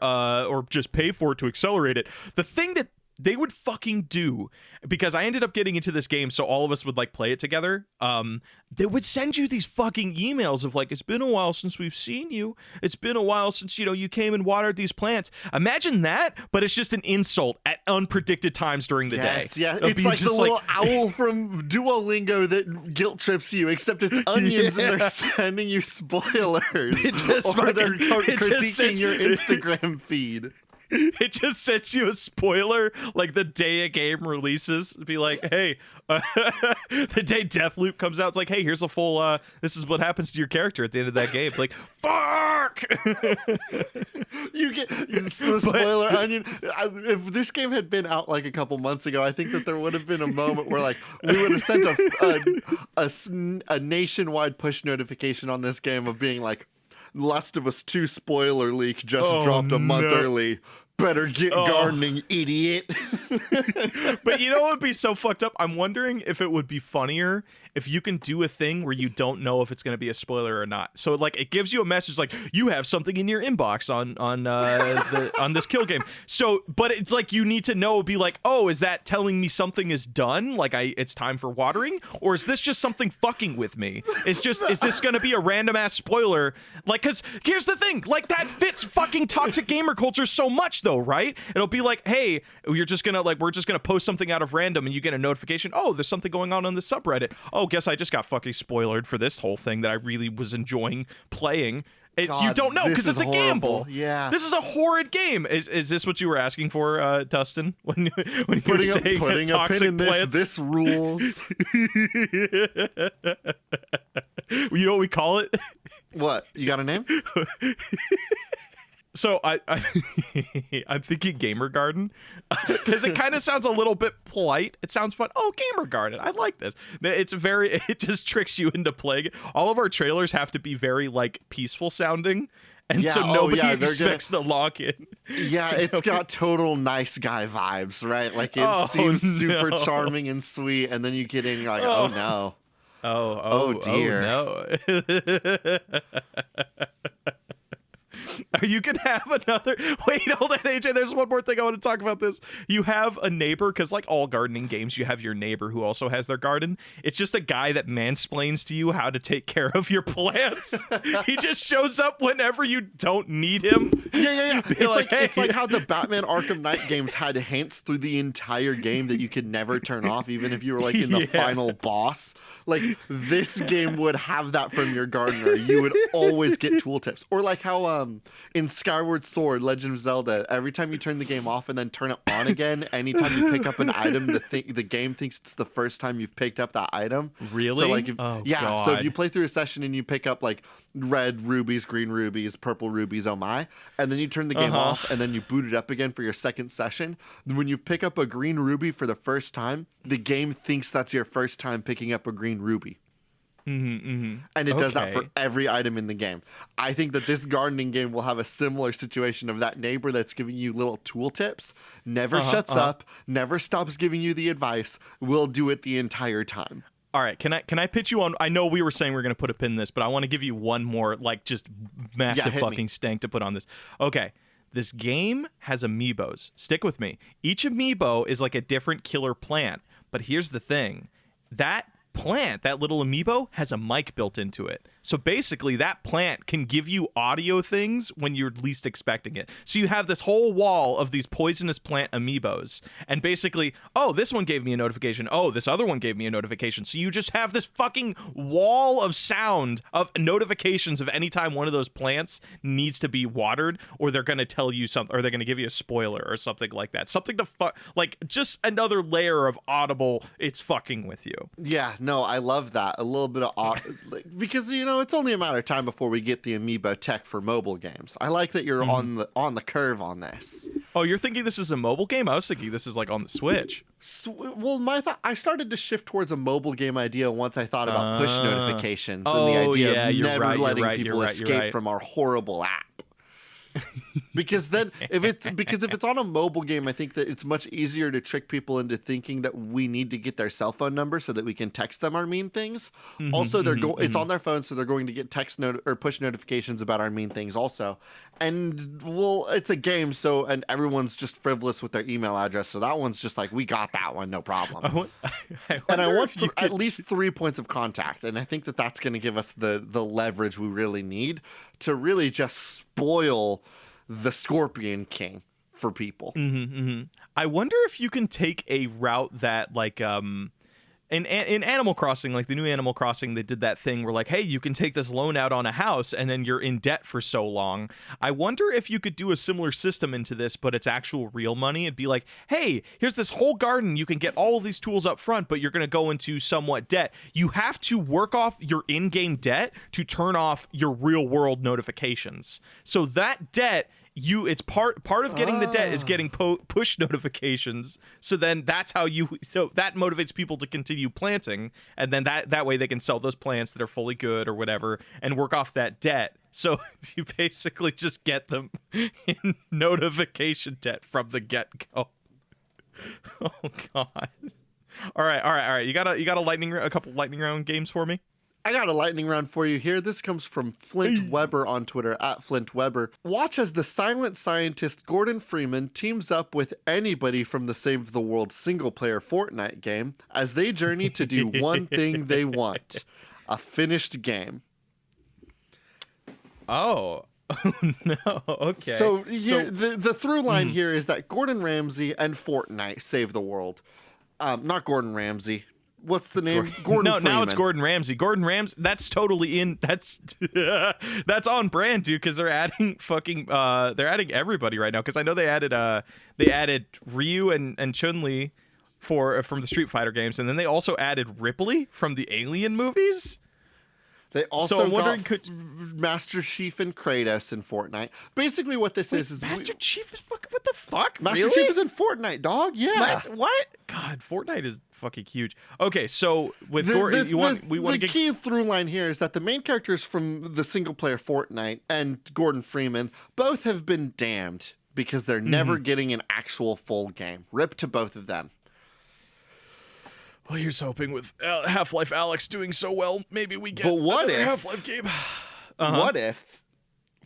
just pay for it to accelerate it. The thing that they would fucking do, because I ended up getting into this game so all of us would like play it together, they would send you these fucking emails of like, it's been a while since we've seen you, it's been a while since you came and watered these plants. Imagine that, but it's just an insult at unpredicted times during the day. Yeah, it's like the little owl from Duolingo that guilt trips you, except it's onions and they're sending you spoilers. They're critiquing your Instagram feed. It just sends you a spoiler like the day a game releases. Be like, hey, the day Deathloop comes out, it's like, hey, here's a full. This is what happens to your character at the end of that game. Like, fuck. You get the spoiler onion. If this game had been out like a couple months ago, I think that there would have been a moment where like we would have sent a nationwide push notification on this game of being like, Last of Us 2 spoiler leak just dropped a month early. Better get gardening, idiot. But you know what would be so fucked up? I'm wondering if it would be funnier if you can do a thing where you don't know if it's going to be a spoiler or not. So like it gives you a message like you have something in your inbox on this kill game. So but it's like you need to know, be like, oh, is that telling me something is done? Like it's time for watering? Or is this just something fucking with me? Is this going to be a random ass spoiler? Like, cause here's the thing, like that fits fucking toxic gamer culture so much though, right? It'll be like, hey, we're just gonna post something out of random and you get a notification, oh, there's something going on the subreddit. Oh, guess I just got fucking spoiled for this whole thing that I really was enjoying playing. God, you don't know because it's a gamble. Yeah, this is a horrid game. Is this what you were asking for, Dustin? When you were saying putting a pin in this rules. You know what we call it? What? You got a name? So I'm thinking Gamer Garden because it kind of sounds a little bit polite. It sounds fun. Oh, Gamer Garden. I like this. It just tricks you into playing. All of our trailers have to be very like peaceful sounding. And so nobody expects to log in. Yeah, it's got total nice guy vibes, right? Like it seems super charming and sweet. And then you get in, you're like, oh no. Oh dear. Oh, no. Are you gonna have another? Wait, hold on, AJ. There's one more thing I want to talk about. This. You have a neighbor, because like all gardening games, you have your neighbor who also has their garden. It's just a guy that mansplains to you how to take care of your plants. He just shows up whenever you don't need him. Yeah. It's like how the Batman Arkham Knight games had hints through the entire game that you could never turn off, even if you were like in the final boss. Like this game would have that from your gardener. You would always get tooltips. Or like how in Skyward Sword, Legend of Zelda, every time you turn the game off and then turn it on again, anytime you pick up an item, the game thinks it's the first time you've picked up that item. Really? So like, God. So if you play through a session and you pick up like red rubies, green rubies, purple rubies, oh my, and then you turn the game off and then you boot it up again for your second session, when you pick up a green ruby for the first time, the game thinks that's your first time picking up a green ruby. And it does that for every item in the game. I think that this gardening game will have a similar situation of that neighbor that's giving you little tooltips, never shuts up, never stops giving you the advice, will do it the entire time. All right, can I pitch you on? I know we were saying we're going to put a pin in this, but I want to give you one more like just massive fucking stank to put on this. Okay. This game has amiibos. Stick with me. Each amiibo is like a different killer plant. But here's the thing. That plant, that little amiibo, has a mic built into it. So basically that plant can give you audio things when you're least expecting it. So you have this whole wall of these poisonous plant amiibos, and basically, oh, this one gave me a notification, oh, this other one gave me a notification. So you just have this fucking wall of sound of notifications of any time one of those plants needs to be watered, or they're going to tell you something, or they're going to give you a spoiler or something like that. Something to like just another layer of audible, it's fucking with you. Yeah, no, I love that. A little bit of because it's only a matter of time before we get the amiibo tech for mobile games. I like that you're on the curve on this. Oh, you're thinking this is a mobile game? I was thinking this is like on the Switch. Well, I started to shift towards a mobile game idea once I thought about push notifications and the idea of never letting people escape from our horrible app. Because then if it's on a mobile game, I think that it's much easier to trick people into thinking that we need to get their cell phone number so that we can text them our mean things. Also, it's on their phone, so they're going to get text or push notifications about our mean things also. And well, it's a game, and everyone's just frivolous with their email address, so that one's just like, we got that one, no problem. I want at least 3 points of contact, and I think that that's going to give us the leverage we really need to really just spoil the Scorpion King for people. I wonder if you can take a route that like in Animal Crossing, like the new Animal Crossing, they did that thing where like, hey, you can take this loan out on a house and then you're in debt for so long. I wonder if you could do a similar system into this, but it's actual real money. It'd be like, hey, here's this whole garden. You can get all of these tools up front, but you're going to go into somewhat debt. You have to work off your in-game debt to turn off your real world notifications. So that debt, it's part of getting the debt is getting push notifications. So then that motivates people to continue planting, and then that way they can sell those plants that are fully good or whatever and work off that debt. So you basically just get them in notification debt from the get-go. Oh god. All right. You got a couple lightning round games for me? I got a lightning round for you here. This comes from Flint Weber on Twitter, @FlintWeber. Watch as the silent scientist Gordon Freeman teams up with anybody from the Save the World single-player Fortnite game as they journey to do one thing they want, a finished game. Oh. No, okay. So the through line here is that Gordon Ramsay and Fortnite save the world. Not Gordon Ramsay. What's the name? Gordon Freeman. Now it's Gordon Ramsay. Gordon Ramsay. That's totally in. That's on brand, dude. Because they're adding they're adding everybody right now. Because I know they added Ryu and Chun-Li from the Street Fighter games, and then they also added Ripley from the Alien movies. They also got Master Chief and Kratos in Fortnite. Basically, what this is Master Chief is fucking what the fuck? Master really? Chief is in Fortnite, dog. Yeah. What? God, Fortnite is fucking huge. Okay, so with the key through line here is that the main characters from the single player Fortnite and Gordon Freeman both have been damned because they're never getting an actual full game. Rip to both of them. Well, here's hoping with Half-Life Alyx doing so well, maybe we get another Half-Life game. What if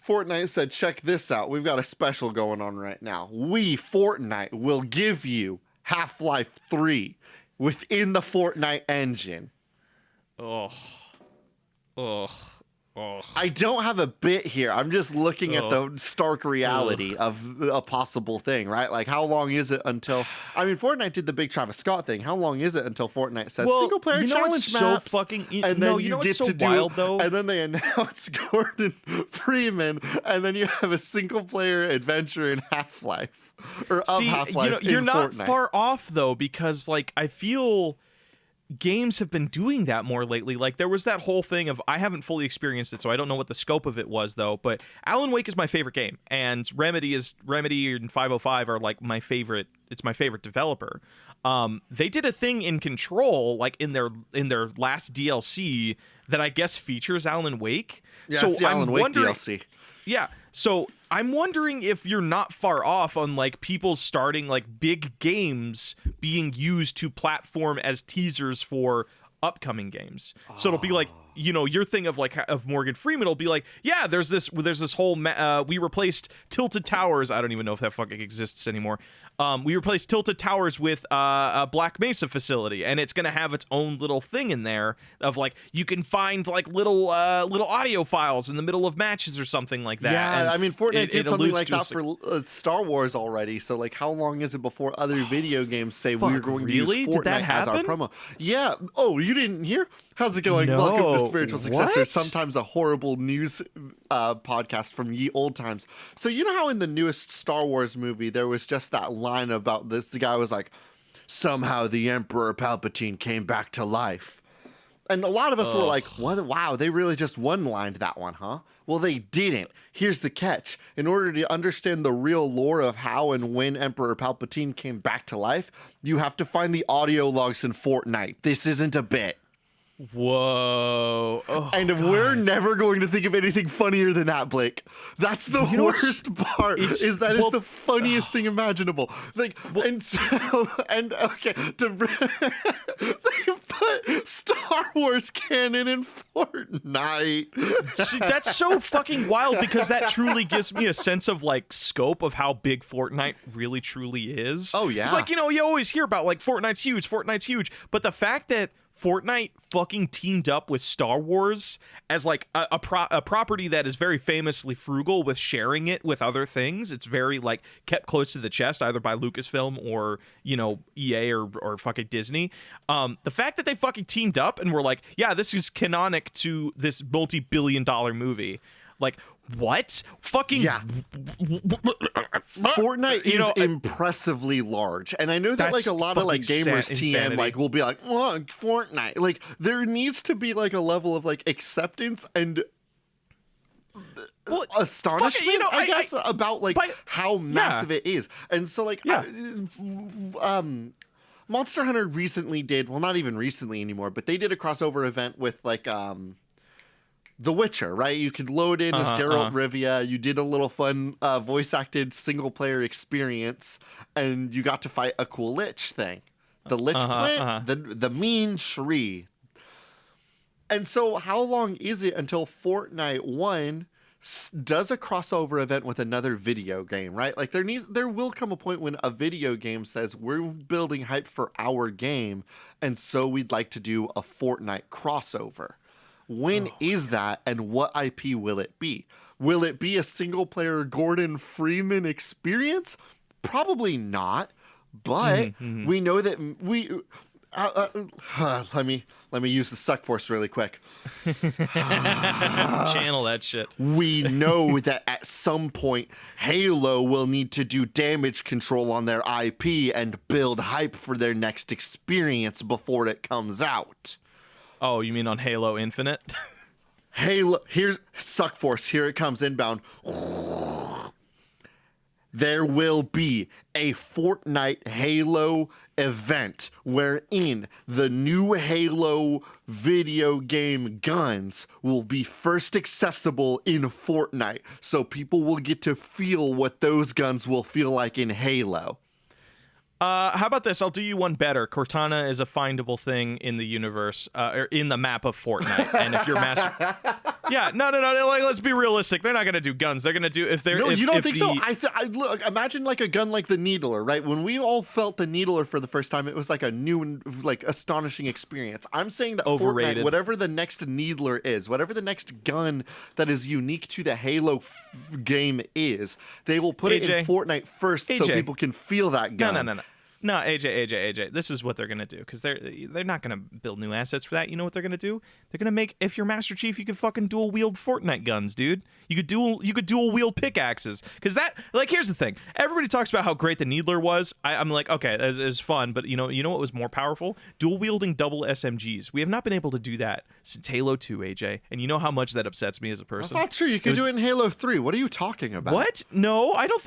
Fortnite said, check this out, we've got a special going on right now. We, Fortnite, will give you Half-Life 3 within the Fortnite engine. Oh. I don't have a bit here. I'm just looking at the stark reality of a possible thing, right? Like, how long is it until... I mean, Fortnite did the big Travis Scott thing. How long is it until Fortnite says single-player challenge maps? So fucking... And then you get so wild, though? And then they announce Gordon Freeman, and then you have a single-player adventure in Half-Life. Or Half-Life you're not Fortnite. far off, though, because, like, I feel... games have been doing that more lately. Like there was that whole thing of, I haven't fully experienced it, so I don't know what the scope of it was though, but Alan Wake is my favorite game, and Remedy and 505 are like my favorite. It's my favorite developer. They did a thing in Control, like in their last DLC that I guess features Alan Wake. Yeah, so it's the Alan Wake DLC. Yeah. So I'm wondering if you're not far off on like people starting like big games being used to platform as teasers for upcoming games. So it'll be like, your thing of like of Morgan Freeman will be like, yeah, there's this whole we replaced Tilted Towers. I don't even know if that fucking exists anymore. We replaced Tilted Towers with a Black Mesa facility, and it's gonna have its own little thing in there of like you can find like little audio files in the middle of matches or something like that. Yeah, and I mean Fortnite did something like that for Star Wars already. So like, how long is it before other video games say we're going to use Fortnite as our promo? Yeah. Oh, you didn't hear? How's it going? No. Welcome to Spiritual Successor. What? Sometimes a horrible news podcast from ye old times. So you know how in the newest Star Wars movie there was just that line about this? The guy was like, somehow the Emperor Palpatine came back to life. And a lot of us were like, what? Wow, they really just one-lined that one, huh? Well, they didn't. Here's the catch. In order to understand the real lore of how and when Emperor Palpatine came back to life, you have to find the audio logs in Fortnite. This isn't a bit. Whoa. And we're never going to think of anything funnier than that, Blake. That's the worst part, is that it's the funniest thing imaginable. Like, and okay, they put Star Wars canon in Fortnite. See, that's so fucking wild, because that truly gives me a sense of like scope of how big Fortnite really truly is. Oh, yeah. It's like, you always hear about like Fortnite's huge, but the fact that Fortnite fucking teamed up with Star Wars as like a property that is very famously frugal with sharing it with other things. It's very like kept close to the chest, either by Lucasfilm or, you know, EA or fucking Disney. The fact that they fucking teamed up and were like, yeah, this is canonic to this multi-billion-dollar movie. Like, what? Fucking yeah. Fortnite is impressively large, and I know that like a lot of like gamers TM like will be like, oh, Fortnite. Like, there needs to be like a level of like acceptance and astonishment, I guess, about like how massive it is. And so like, Monster Hunter recently did, well, not even recently anymore, but they did a crossover event with like The Witcher, right? You could load in as Geralt Rivia. You did a little fun voice-acted single-player experience, and you got to fight a cool lich thing. The lich plant, the mean tree. And so how long is it until Fortnite 1 does a crossover event with another video game, right? Like there will come a point when a video game says, we're building hype for our game, and so we'd like to do a Fortnite crossover. When is that, and what IP will it be? Will it be a single-player Gordon Freeman experience? Probably not, but we know that we... let me use the suck force really quick. Channel that shit. We know that at some point, Halo will need to do damage control on their IP and build hype for their next experience before it comes out. Oh, you mean on Halo Infinite? Halo, here's Suck Force. Here it comes inbound. There will be a Fortnite Halo event wherein the new Halo video game guns will be first accessible in Fortnite. So people will get to feel what those guns will feel like in Halo. How about this? I'll do you one better. Cortana is a findable thing in the universe, or in the map of Fortnite. And if you're master, yeah, no. Like, let's be realistic. They're not gonna do guns. They're gonna do if they're. No, if, you don't if think so? I look. Imagine like a gun like the Needler, right? When we all felt the Needler for the first time, it was like a new and like astonishing experience. I'm saying that overrated. Fortnite, whatever the next Needler is, whatever the next gun that is unique to the Halo game is, they will put it in Fortnite first, so people can feel that gun. No. No, AJ. This is what they're gonna do, because they're not gonna build new assets for that. You know what they're gonna do? They're gonna make, if you're Master Chief, you can fucking dual wield Fortnite guns, dude. You could dual wield pickaxes, because that, like, here's the thing. Everybody talks about how great the Needler was. I'm like, okay, it's fun, but you know what was more powerful? Dual wielding double SMGs. We have not been able to do that since Halo 2, AJ, and you know how much that upsets me as a person. That's not true. You can do it in Halo 3. What are you talking about? What? No, I don't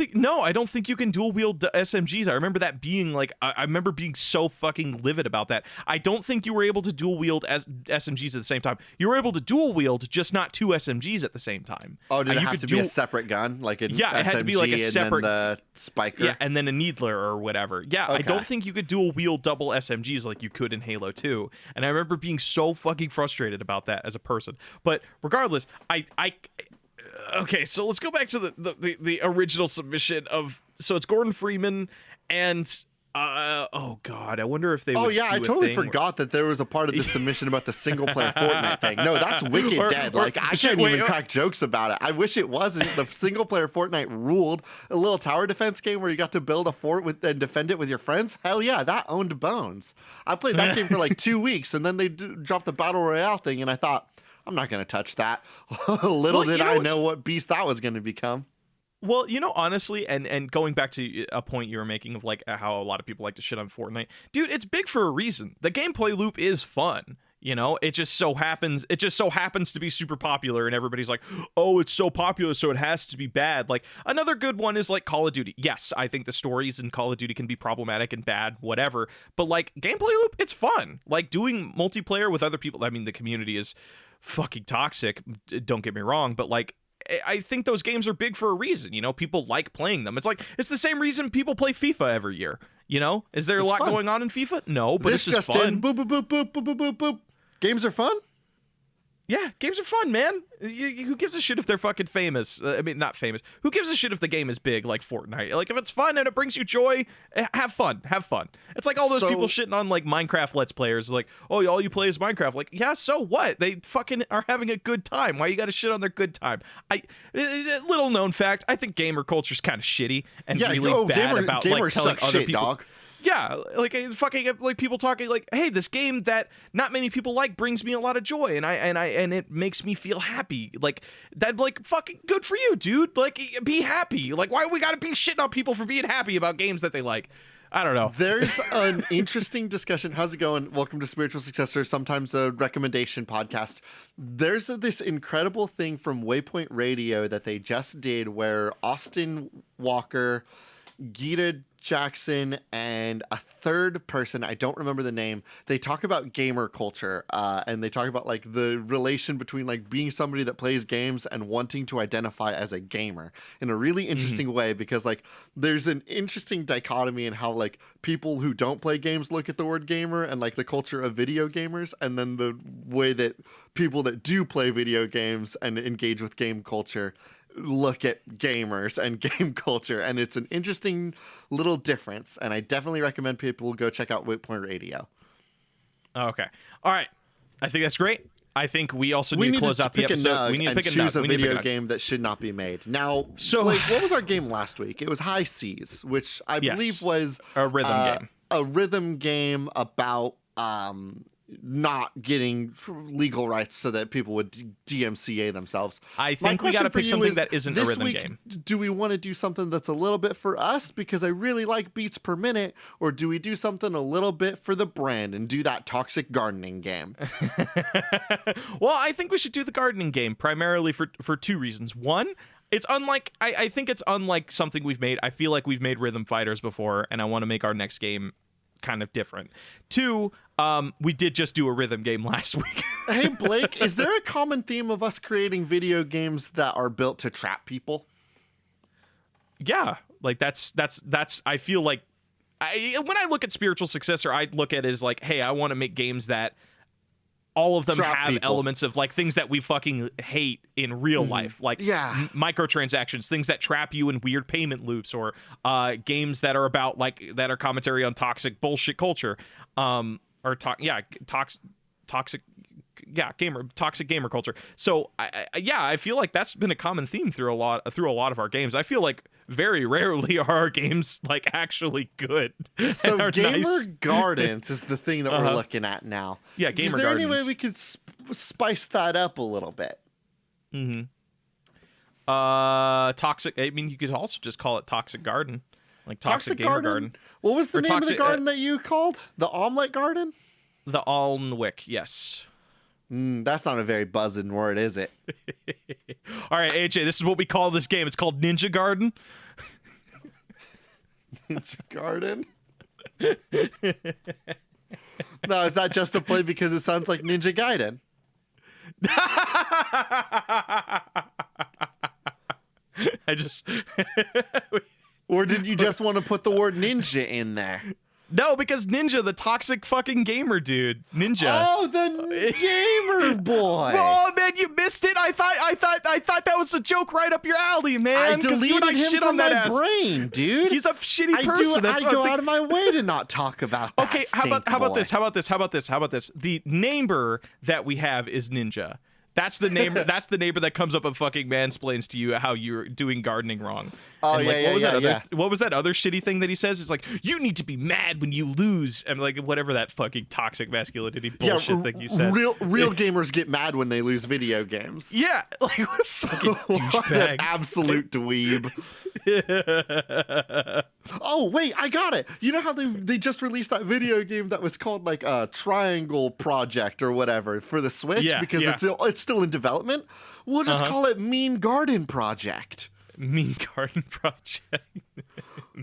think you can dual wield SMGs. I remember that being like, I remember being so fucking livid about that. I don't think you were able to dual wield SMGs at the same time. You were able to dual wield, just not two SMGs at the same time. Oh, did it have to be a separate gun, like an SMG, it had to be like a separate, and then the spiker? Yeah, and then a Needler or whatever. Yeah, okay. I don't think you could dual wield double SMGs like you could in Halo 2. And I remember being so fucking frustrated about that as a person. But regardless, okay, so let's go back to the original submission of, so it's Gordon Freeman and oh god, I wonder if they would I totally forgot that there was a part of the submission about the single player Fortnite thing. No, that's wicked dead. Like, I can't even crack jokes about it. I wish it wasn't. The single player Fortnite ruled. A little tower defense game where you got to build a fort and defend it with your friends. Hell yeah, that owned bones. I played that game for like 2 weeks, and then they dropped the battle royale thing, and I thought, I'm not going to touch that. Little did I know what beast that was going to become. Well, honestly, and going back to a point you were making of like how a lot of people like to shit on Fortnite, dude, it's big for a reason. The gameplay loop is fun. It just so happens to be super popular, and everybody's like, oh, it's so popular, so it has to be bad. Like, another good one is like Call of Duty. Yes, I think the stories in Call of Duty can be problematic and bad, whatever. But like, gameplay loop, it's fun. Like, doing multiplayer with other people. I mean, the community is fucking toxic, don't get me wrong, but like, I think those games are big for a reason. People like playing them. It's like, it's the same reason people play FIFA every year. Is there a lot going on in FIFA? No, but it's just fun. Boop, boop, boop, boop, boop, boop, boop. Games are fun? Yeah, games are fun, man. Who gives a shit if they're fucking famous? I mean, not famous. Who gives a shit if the game is big like Fortnite? Like, if it's fun and it brings you joy, have fun. Have fun. It's like all those people shitting on, like, Minecraft Let's Players. Like, oh, all you play is Minecraft. Like, yeah, so what? They fucking are having a good time. Why you gotta shit on their good time? Little known fact, I think gamer culture's kind of shitty and really bad about, like, telling other people. Dog. Yeah, like fucking like people talking like, hey, this game that not many people like brings me a lot of joy, and it makes me feel happy. Like that, like fucking good for you, dude. Like be happy. Like why we gotta be shitting on people for being happy about games that they like? I don't know. There's an interesting discussion. How's it going? Welcome to Spiritual Successor, sometimes a recommendation podcast. There's this incredible thing from Waypoint Radio that they just did where Austin Walker, Gita Jackson, and a third person, I don't remember the name, they talk about gamer culture, and they talk about like the relation between like being somebody that plays games and wanting to identify as a gamer in a really interesting way, because like there's an interesting dichotomy in how like people who don't play games look at the word gamer and like the culture of video gamers, and then the way that people that do play video games and engage with game culture look at gamers and game culture, and it's an interesting little difference, and I definitely recommend people go check out Waypoint Radio. Okay. All right. I think that's great. I think we also need to close out the episode. We need to pick a choose a video game that should not be made. Now, so Blake, what was our game last week? It was High Seas, which I believe was a rhythm game. A rhythm game about not getting legal rights so that people would DMCA themselves. I think we got to pick something that isn't a rhythm game. Do we want to do something that's a little bit for us because I really like beats per minute, or do we do something a little bit for the brand and do that toxic gardening game? Well, I think we should do the gardening game primarily for two reasons. One, it's unlike, I think it's unlike something we've made. I feel like we've made Rhythm Fighters before, and I want to make our next game kind of different. Two, we did just do a rhythm game last week. Hey, Blake, is there a common theme of us creating video games that are built to trap people? Yeah, like that's I feel like when I look at Spiritual Successor, I look at it as like, hey, I want to make games that all of them trap have people. Elements of like things that we fucking hate in real life, like microtransactions, things that trap you in weird payment loops, or games that are about like that are commentary on toxic bullshit culture, toxic gamer culture. So I feel like that's been a common theme through a lot of our games. I feel like very rarely are our games like actually good. So Gamer Gardens is the thing that we're looking at now. Yeah, Gamer Gardens. Is there any way we could spice that up a little bit? Toxic. I mean, you could also just call it Toxic Garden, like Toxic Gamer Garden. What was the name of the garden that you called? The Omelet Garden? The Alnwick, yes. That's not a very buzzing word, is it? All right, AJ, this is what we call this game. It's called Ninja Garden. Ninja Garden? No, is that just a play because it sounds like Ninja Gaiden? I just... Or did you just want to put the word ninja in there? No, because Ninja, the toxic fucking gamer dude. Ninja. Oh, the gamer boy. Oh man, you missed it. I thought that was a joke right up your alley, man. I deleted him from my brain, dude. He's a shitty person. I go out of my way to not talk about that. Okay, how about this? The neighbor that we have is Ninja. That's the neighbor. That's the neighbor that comes up and fucking mansplains to you how you're doing gardening wrong. Oh, and like, what was that other shitty thing that he says? It's like, you need to be mad when you lose. And like, whatever that fucking toxic masculinity bullshit thing you said. Real gamers get mad when they lose video games. Yeah, like what a fucking douchebag. An absolute dweeb. Oh wait, I got it. You know how they just released that video game that was called like a Triangle Project or whatever for the Switch because it's still in development. We'll just call it Mean Garden Project. Mean Garden Project.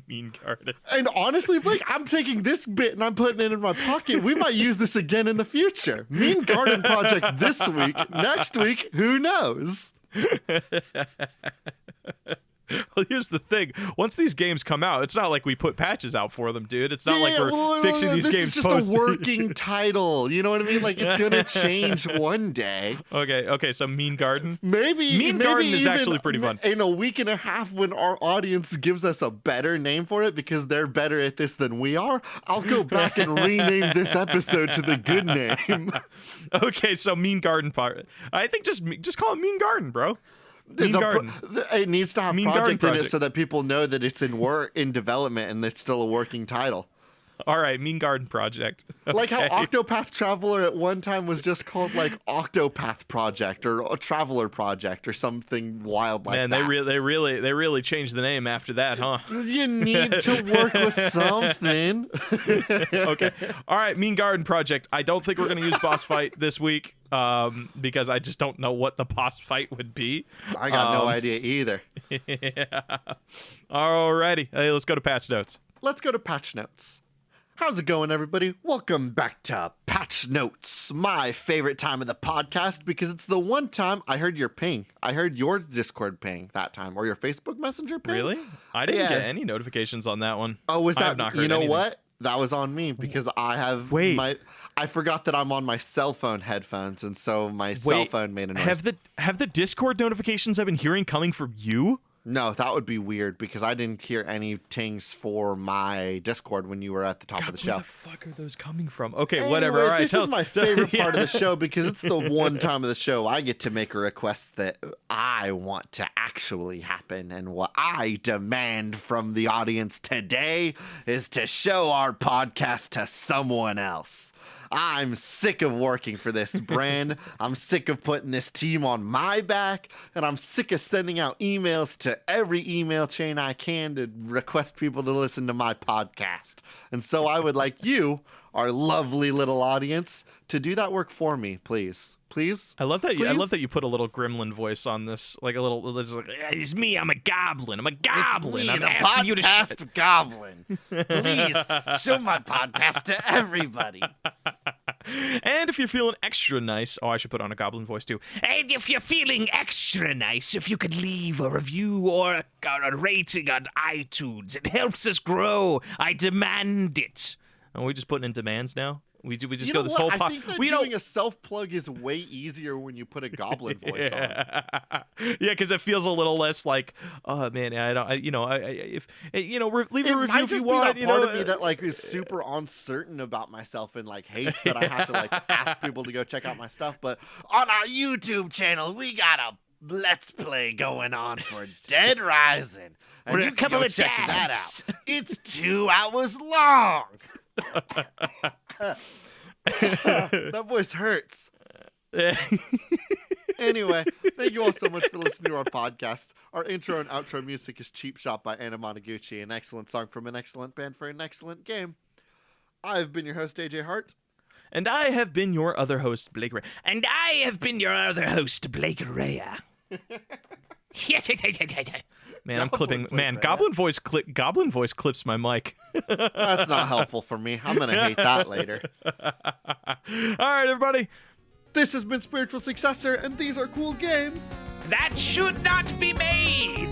Mean Garden. And honestly, Blake, I'm taking this bit and I'm putting it in my pocket. We might use this again in the future. Mean Garden Project this week. Next week, who knows? Well, here's the thing. Once these games come out, it's not like we put patches out for them, dude. It's not like we're fixing these games. This is just a working title. You know what I mean? Like, it's going to change one day. Okay, so Mean Garden? Maybe Mean Garden is actually pretty fun. In a week and a half, when our audience gives us a better name for it because they're better at this than we are, I'll go back and rename this episode to the good name. Okay, so Mean Garden part. I think just call it Mean Garden, bro. Mean Garden. It needs to have Mean project Garden in it so that people know that it's in development and it's still a working title. All right, Mean Garden Project. Like how Okay. Octopath Traveler at one time was just called like Octopath Project or a Traveler Project or something wild like Man, that. they really changed the name after that, huh? You need to work with something. Okay. All right, Mean Garden Project. I don't think we're going to use boss fight this week because I just don't know what the boss fight would be. I got no idea either. Yeah. Alrighty. Hey, let's go to patch notes. Let's go to patch notes. How's it going, everybody? Welcome back to Patch Notes, my favorite time of the podcast because it's the one time I heard your ping. I heard your Discord ping that time, or your Facebook Messenger ping. Really? I didn't get Yeah. any notifications on that one. Oh, was I have that? not heard You know anything. what? That was on me because I have I forgot that I'm on my cell phone headphones, and so my cell phone made a noise. Have the Discord notifications I've been hearing coming from you? No, that would be weird because I didn't hear any tings for my Discord when you were at the top of the show. Where the fuck are those coming from? Okay, Anyway, whatever. All right, this is my favorite part of the show because it's the one time of the show I get to make a request that I want to actually happen. And what I demand from the audience today is to show our podcast to someone else. I'm sick of working for this brand. I'm sick of putting this team on my back. And I'm sick of sending out emails to every email chain I can to request people to listen to my podcast. And so I would like you, our lovely little audience, to do that work for me, please. Please? I love that. I Please? love that you put a little gremlin voice on this, like a little. Just like, it's me. I'm a goblin. I'm a goblin. It's me, I'm the asking you to podcast goblin. Please show my podcast to everybody. And if you're feeling extra nice, I should put on a goblin voice too. And if you're feeling extra nice, if you could leave a review or a rating on iTunes, it helps us grow. I demand it. Are we just putting in demands now? We just go this whole I think that doing a self-plug is way easier when you put a goblin voice on. Yeah, because it feels a little less like, oh man, I don't, leave a review It might if you just want. be that part of me that like is super uncertain about myself and like hates that I have to like ask people to go check out my stuff. But on our YouTube channel, we got a Let's Play going on for Dead Rising. And We're you a can couple go of check that dads. out. It's 2 hours long. That voice hurts. Anyway, thank you all so much for listening to our podcast. Our intro and outro music is Cheap Shot by Anna Monoguchi, an excellent song from an excellent band for an excellent game. I've been your host, AJ Hart. And I have been your other host, Blake Ray. And I have been your other host, Blake Raya. Man, I'm clipping. Man, Goblin voice clips my mic. That's not helpful for me. I'm going to hate that later. All right, everybody. This has been Spiritual Successor, and these are cool games That should not be made.